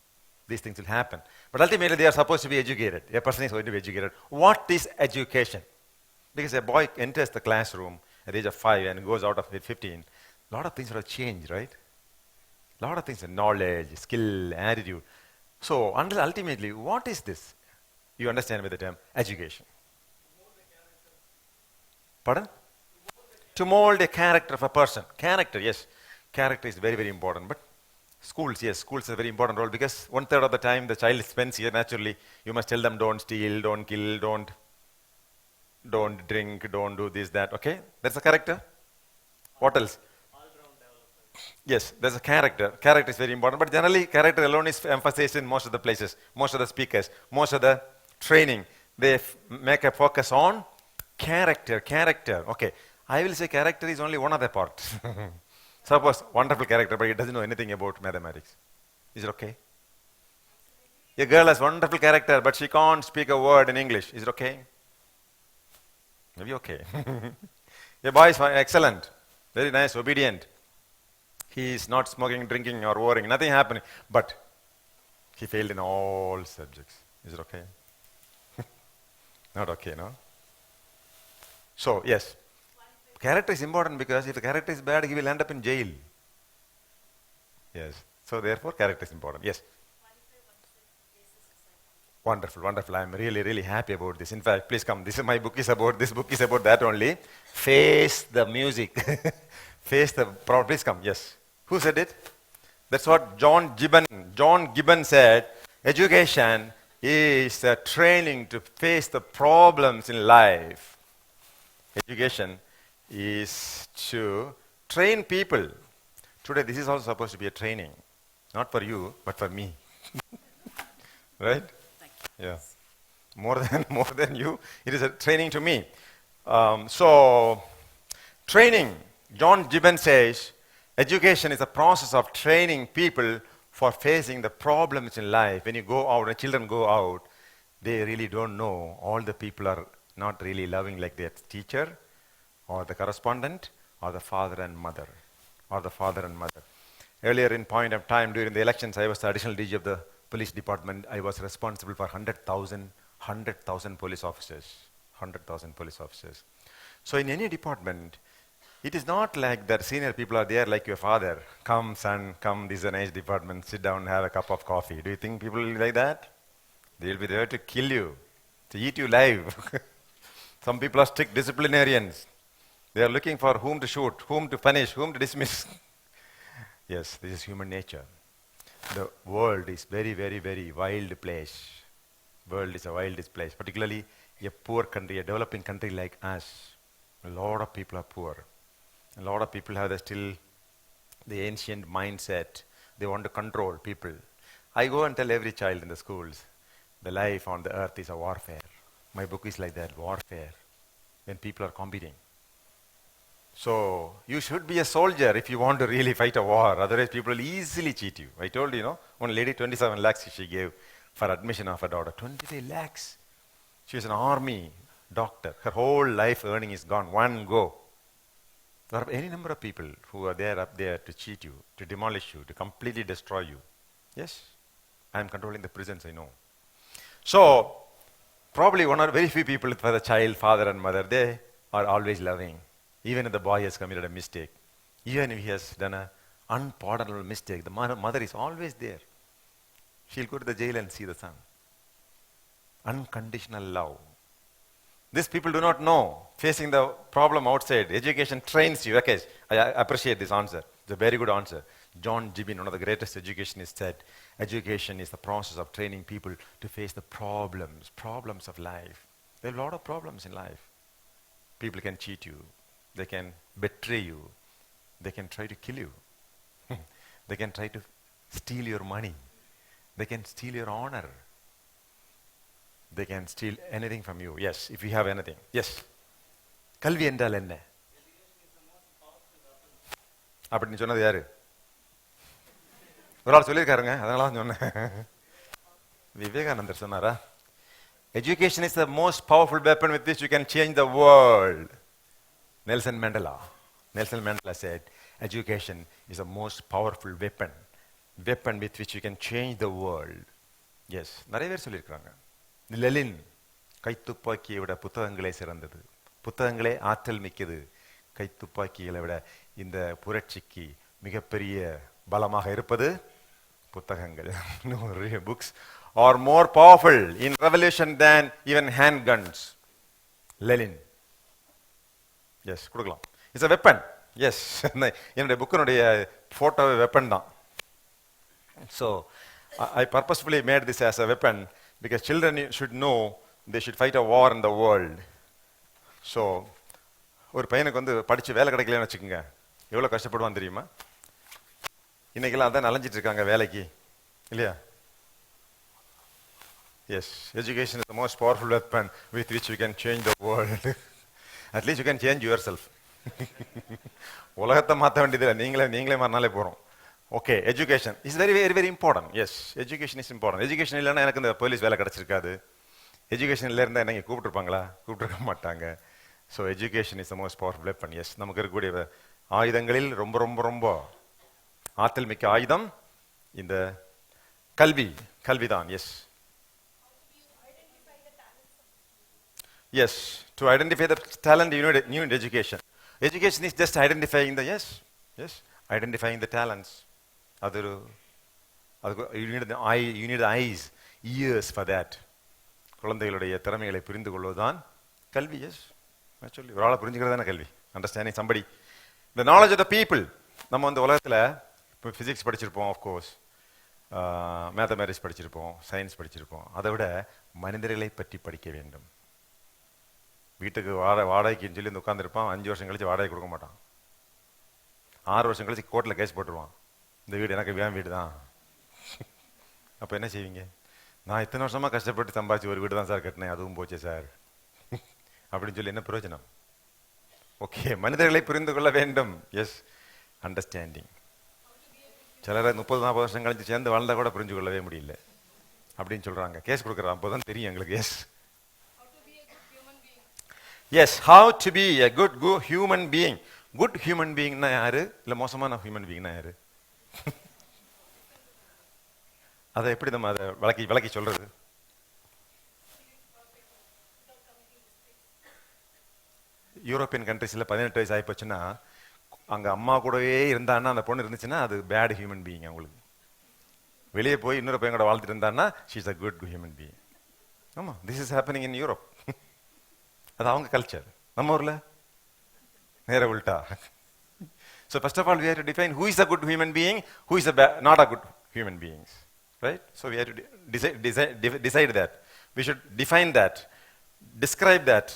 These things will happen. But ultimately, they are supposed to be educated. A person is going to be educated. What is education? Because a boy enters the classroom at the age of 5 and goes out of it 15, a lot of things will change, right? A lot of things, knowledge, skill, attitude. So ultimately, what is this? You understand with the term education. Pardon? To mold a character of a person. Character, yes. Character is very, very important. But schools, yes, schools is a very important role because 1/3 of the time the child spends here, naturally, you must tell them don't steal, don't kill, don't drink, don't do this, that, okay? That's a character. What else? Yes, there's a character. Character is very important, but generally character alone is emphasized in most of the places, most of the speakers, most of the training. They make a focus on character. Okay, I will say character is only one of the parts. Suppose wonderful character, but he doesn't know anything about mathematics. Is it okay? A girl has wonderful character, but she can't speak a word in English. Is it okay? Maybe okay. A boy is excellent, very nice, obedient. He is not smoking, drinking, or worrying, nothing happening. But he failed in all subjects. Is it okay? Not okay, no? So, yes. Character is important because if the character is bad, he will end up in jail. Yes. So, therefore, character is important. Yes. Wonderful, wonderful. I'm really, really happy about this. In fact, please come. This book is about that only. Face the music. Face the problem. Please come. Yes. Who said it? That's what John Gibbon said. Education is a training to face the problems in life. Education is to train people. Today, this is also supposed to be a training. Not for you, but for me. Right? Yeah. More than you, it is a training to me. So, training. John Gibbon says, education is a process of training people for facing the problems in life. When you go out, when children go out, they really don't know. All the people are not really loving like their teacher, or the correspondent, or the father and mother. Earlier in point of time, during the elections, I was the additional DG of the police department. I was responsible for 100,000 police officers. 100,000 police officers. So in any department, It is not like that senior people are there like your father. Come, son, come, this is a nice department, sit down, have a cup of coffee. Do you think people will be like that? They will be there to kill you, to eat you live. Some people are strict disciplinarians. They are looking for whom to shoot, whom to punish, whom to dismiss. Yes, this is human nature. The world is very, very, very wild place. World is a wildest place, particularly a poor country, a developing country like us. A lot of people are poor. A lot of people have still the ancient mindset. They want to control people. I go and tell every child in the schools, the life on the earth is a warfare. My book is like that, warfare, when people are competing. So you should be a soldier if you want to really fight a war. Otherwise, people will easily cheat you. I told you, one lady 27 lakhs she gave for admission of her daughter. 25 lakhs. She was an army doctor. Her whole life earning is gone. One go. There are any number of people who are there up there to cheat you, to demolish you, to completely destroy you. Yes, I am controlling the prisons, I know. So, probably one or very few people for the child, father and mother, they are always loving. Even if the boy has committed a mistake, even if he has done an unpardonable mistake, the mother is always there. She'll go to the jail and see the son. Unconditional love. These people do not know, facing the problem outside. Education trains you. Okay, I appreciate this answer. It's a very good answer. John Gibbon, one of the greatest educationists, said, education is the process of training people to face the problems of life. There are a lot of problems in life. People can cheat you. They can betray you. They can try to kill you. They can try to steal your money. They can steal your honor. They can steal anything from you. Yes, if you have anything. Yes. கல்வி என்றால் என்ன? அப்படின்னு சொன்னது யாரு? ஒரு ஆள் சொல்லியிருக்காருங்க, அதனால சொன்னேன். விவேகானந்தர் சொன்னாரா? Education is the most powerful weapon with which you can change the world. Nelson Mandela said, education is the most powerful weapon with which you can change the world. Yes, நிறைய பேர் சொல்லியிருக்காங்க. லெலின், கைத்துப்பாக்கியை விட புத்தகங்களே சிறந்தது, புத்தகங்களே ஆற்றல் மிக்கது, கைத்துப்பாக்கிகளை விட இந்த புரட்சிக்கு மிகப்பெரிய பலமாக இருப்பது புத்தகங்கள். Books are more powerful in revolution than even handguns. Lenin. Yes, கொடுக்கலாம். It's a weapon. Yes, என்னுடைய புக்கினுடைய போட்டோ வெப்பன் தான். So, I purposefully made this as a weapon because children should know they should fight a war in the world. So, ஒரு பையனுக்கு படிச்சு வேலை கிடைக்கலன்னு வச்சுக்கோங்க, எவ்வளோ கஷ்டப்படுவான் தெரியுமா? இன்னைக்கெல்லாம் அதான் அலைஞ்சிட்டு இருக்காங்க வேலைக்கு, இல்லையா? Yes, education is the most powerful weapon with which you can change the world. At least you can change yourself. உலகத்தை மாற்ற வேண்டியதில்லை, நீங்களே மாறினாலே போகிறோம். Okay, education is very very very important. Yes, education is important. Education இல்லைன்னா எனக்கு இந்த police வேலை கிடச்சிருக்காது. எஜுகேஷன் இல்லை இருந்தால் என்னங்க கூப்பிட்டுருப்பாங்களா? கூப்பிட்டுருக்க மாட்டாங்க. So education is the most powerful weapon. Yes, நமக்கு இருக்கக்கூடிய ஆயுதங்களில் ரொம்ப ரொம்ப ரொம்ப ஆற்றல் மிக்க ஆயுதம் இந்த கல்விதான். Yes, yes, to identify the talent you need education. Education is just identifying the identifying the talents. You need the eyes, ears for that. குழந்தைகளுடைய திறமைகளை புரிந்து கொள்வதுதான் கல்வி. எஸ், ஆக்சுவலி ஒரு ஆளை புரிஞ்சுக்கிறது தானே கல்வி. Understanding somebody. the knowledge of the people. நம்ம உலகத்தில் இப்போ ஃபிசிக்ஸ் படிச்சிருப்போம், ஆஃப்கோர்ஸ் மேத்தமேட்டிக்ஸ் படிச்சிருப்போம், சயின்ஸ் படிச்சிருப்போம். அதை விட மனிதர்களை பற்றி படிக்க வேண்டும். வீட்டுக்கு வாடகைக்குன்னு சொல்லி உட்காந்துருப்பான், 5 வருஷம் கழிச்சு வாடகை கொடுக்க மாட்டான், 6 வருஷம் கழிச்சு கோர்ட்டில் கேஸ் போட்டுருவான், இந்த வீடு எனக்கு வேன் வீடு தான். அப்போ என்ன செய்வீங்க? நான் இத்தனை வருஷமாக கஷ்டப்பட்டு சம்பாதிச்சு ஒரு வீடு தான் சார் கட்டினேன், அதுவும் போச்சே சார் அப்படின்னு சொல்லி என்ன பிரயோஜனம்? ஓகே, மனிதர்களை புரிந்து கொள்ள வேண்டும். Yes, understanding. சிலரை 30-40 வருஷம் கழிச்சு சேர்ந்து வாழ்ந்தா கூட புரிஞ்சு கொள்ளவே முடியல அப்படின்னு சொல்கிறாங்க, கேஸ் கொடுக்குறான். அப்போ தான் தெரியும் எங்களுக்கு. Yes, yes, how to be a good human being. Good human being na yaru illa மோசமான human being na yaru? அதை எப்படி நம்ம அதை விளக்கி சொல்றது? யூரோப்பியன் கண்ட்ரீஸ்ல 18 வயசு ஆயிப்போச்சுன்னா அங்கே அம்மா கூடவே இருந்தான்னா அந்த பொண்ணு இருந்துச்சுன்னா அது பேட் ஹியூமன் பீயிங். அவங்களுக்கு வெளியே போய் இன்னொரு பையன் கூட வாழ்த்துட்டு இருந்தான்னா she is a good human being. ஆமாம், this is happening in Europe. அது அவங்க கல்ச்சர். நம்ம ஊரில் நேர உல்டா. So first of all, we have to define who is a good human being, who is not a good human beings, right? So we have to decide that. We should define that, describe that,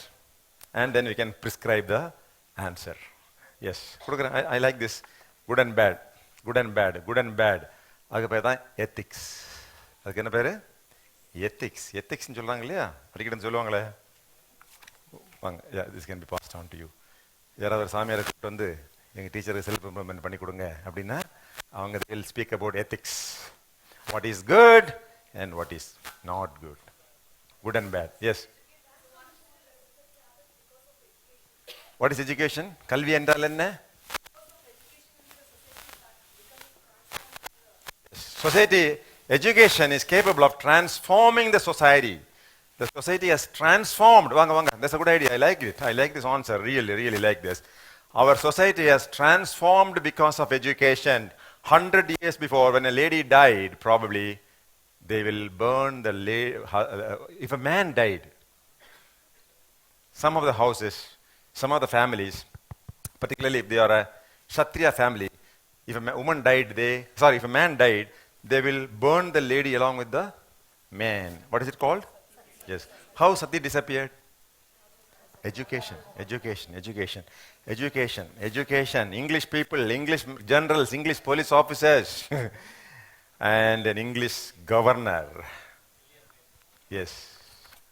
and then we can prescribe the answer. Yes. I like this. Good and bad, good and bad, good and bad. அதுக்கு பேர் தான் ethics. அதுக்கு என்ன பேர்? Ethics. எத்திக்ஸ்ன்னு சொல்கிறாங்க இல்லையா, படிக்கணும்னு சொல்லுவாங்களே. வாங்க, this can be passed on to you. யாராவது ஒரு சாமியாரை கூப்பிட்டு வந்து எங்கள் டீச்சருக்கு செல்ஃப் இம்ப்ரூவ்மெண்ட் பண்ணி கொடுங்க அப்படின்னா அவங்க will speak about ethics. What is good and what is not good. Good and bad. Yes. What is education? கல்வி என்றால் என்ன? Society, education is capable of transforming the society. The society has transformed. Vanga. That's a good idea. I like it. I like this answer. Really like this. Our society has transformed because of education. 100 years before, when a lady died, probably they will burn the if a man died, some of the houses, some of the families, particularly if they are a Kshatriya family, if a woman died, if a man died, they will burn the lady along with the man. What is it called? Yes. How Sati disappeared? Education. English people, English generals, English police officers, and an English governor. Yes.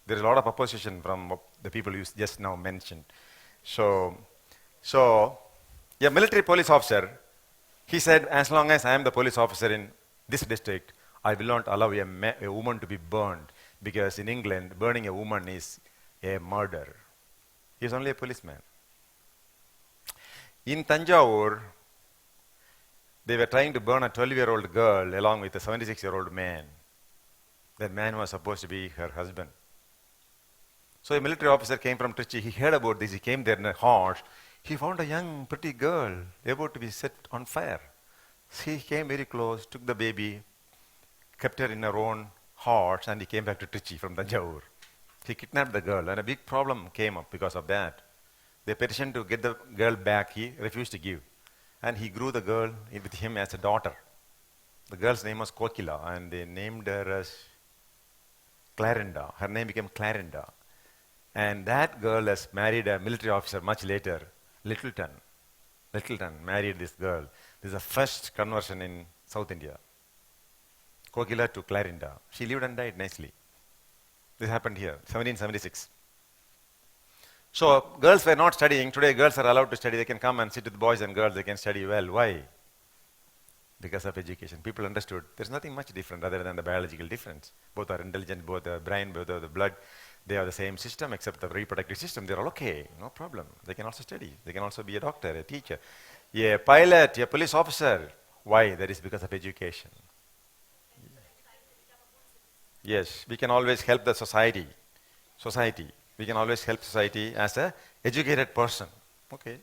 There is a lot of opposition from the people you just now mentioned. So, a military police officer, he said, as long as I am the police officer in this district, I will not allow a woman to be burned, because in England, burning a woman is a murder. He is only a policeman. In Tanjavur, they were trying to burn a 12-year-old girl along with a 76-year-old man. That man was supposed to be her husband. So a military officer came from Trichy. He heard about this. He came there in a horse. He found a young, pretty girl about to be set on fire. He came very close, took the baby, kept her in her own horse, and he came back to Trichy from Tanjavur. He kidnapped the girl, and a big problem came up because of that. They petitioned to get the girl back. He refused to give. And he grew the girl with him as a daughter. The girl's name was Kokila, and they named her as Clarinda. Her name became Clarinda. And that girl has married a military officer much later, Littleton. Littleton married this girl. This is the first conversion in South India. Kokila to Clarinda. She lived and died nicely. This happened here, 1776. So girls were not studying. Today girls are allowed to study. They can come and sit with boys and girls. They can study well. Why? Because of education. People understood there's nothing much different other than the biological difference. Both are intelligent, both the brain, both are the blood. They are the same system except the reproductive system. They're all okay, no problem. They can also study. They can also be a doctor, a teacher, a pilot, a police officer. Why? That is because of education. Yes, we can always help the society. We can always help society as a educated person. Okay.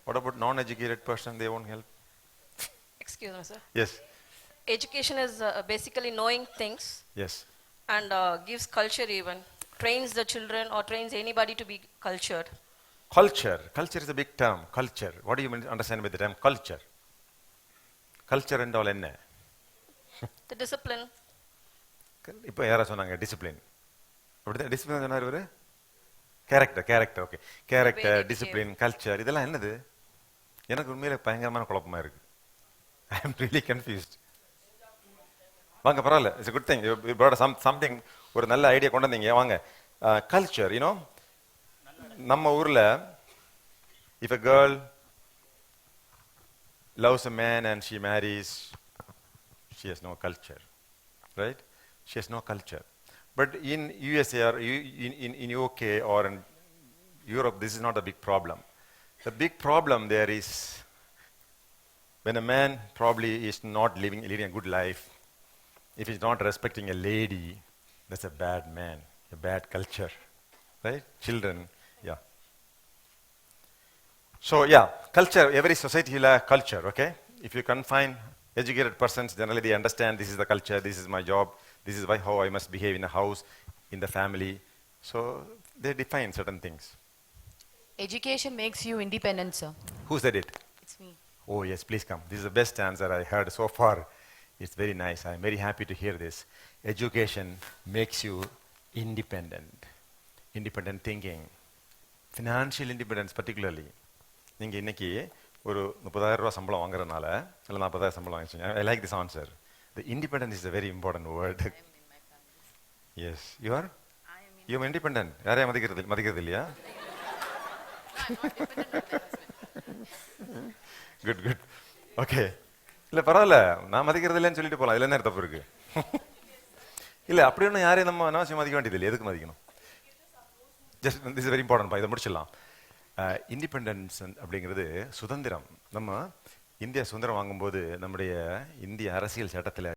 What about non-educated person? They won't help. Excuse me, sir. Yes. Education is basically knowing things. Yes. And gives culture even. Trains the children or trains anybody to be cultured. Culture. Culture is a big term. Culture. What do you understand by the term culture? Culture and all enna? The discipline. இப்போ யாரா சொன்னாங்க discipline? அப்படிதான் discipline சொன்னார் இவரு. Character okay. Character, discipline, culture இதெல்லாம் என்னது? எனக்கு உண்மையில பயங்கரமான குழப்பமா இருக்கு. I am really confused. வாங்க பரவாயில்ல, it's a good thing. You brought something, ஒரு நல்ல ஐடியா கொண்டு வந்தீங்க. வாங்க. கல்ச்சர், நம்ம ஊர்ல if a girl loves a man and she marries, she has no culture, right? She has no culture. But in USA or in UK or in Europe, this is not a big problem. The big problem there is when a man probably is not leading a good life, if he's not respecting a lady, that's a bad man, a bad culture, right? Children, yeah. So yeah, culture, every society will have culture, okay? If you confine educated persons, generally they understand this is the culture, this is my job, this is how I must behave in a house, in the family. So they define certain things. Education makes you independent, sir. Who said it? It's me. Oh yes, please come. This is the best answer I heard so far. It's very nice. I'm very happy to hear this. Education makes you independent. Independent thinking. Financial independence particularly. நீங்கள் இன்னைக்கு ஒரு 30,000 ரூபா சம்பளம் வாங்குறதுனால இல்லை 40,000 சம்பளம் வாங்கிச்சீங்க. I like this answer. The independent is a very important word. Yes, you are? You are independent. யாரையும் மதிக்கிறது இல்லையா? Good, good. Okay. இல்லை பரவாயில்ல, நான் மதிக்கிறது இல்லைன்னு சொல்லிட்டு போகலாம். இல்லை என்ன தப்பு இருக்கு? இல்லை அப்படி ஒன்றும் யாரையும் நம்ம அவசியம் மதிக்க வேண்டியது இல்லை. எதுக்கு மதிக்கணும்? Just this is very important. இதை முடிச்சிடலாம். இண்டிபெண்டன்ஸ் அப்படிங்கிறது சுதந்திரம். நம்ம இந்தியா சுதந்திரம் வாங்கும்போது நம்முடைய இந்திய அரசியல் சட்டத்தில்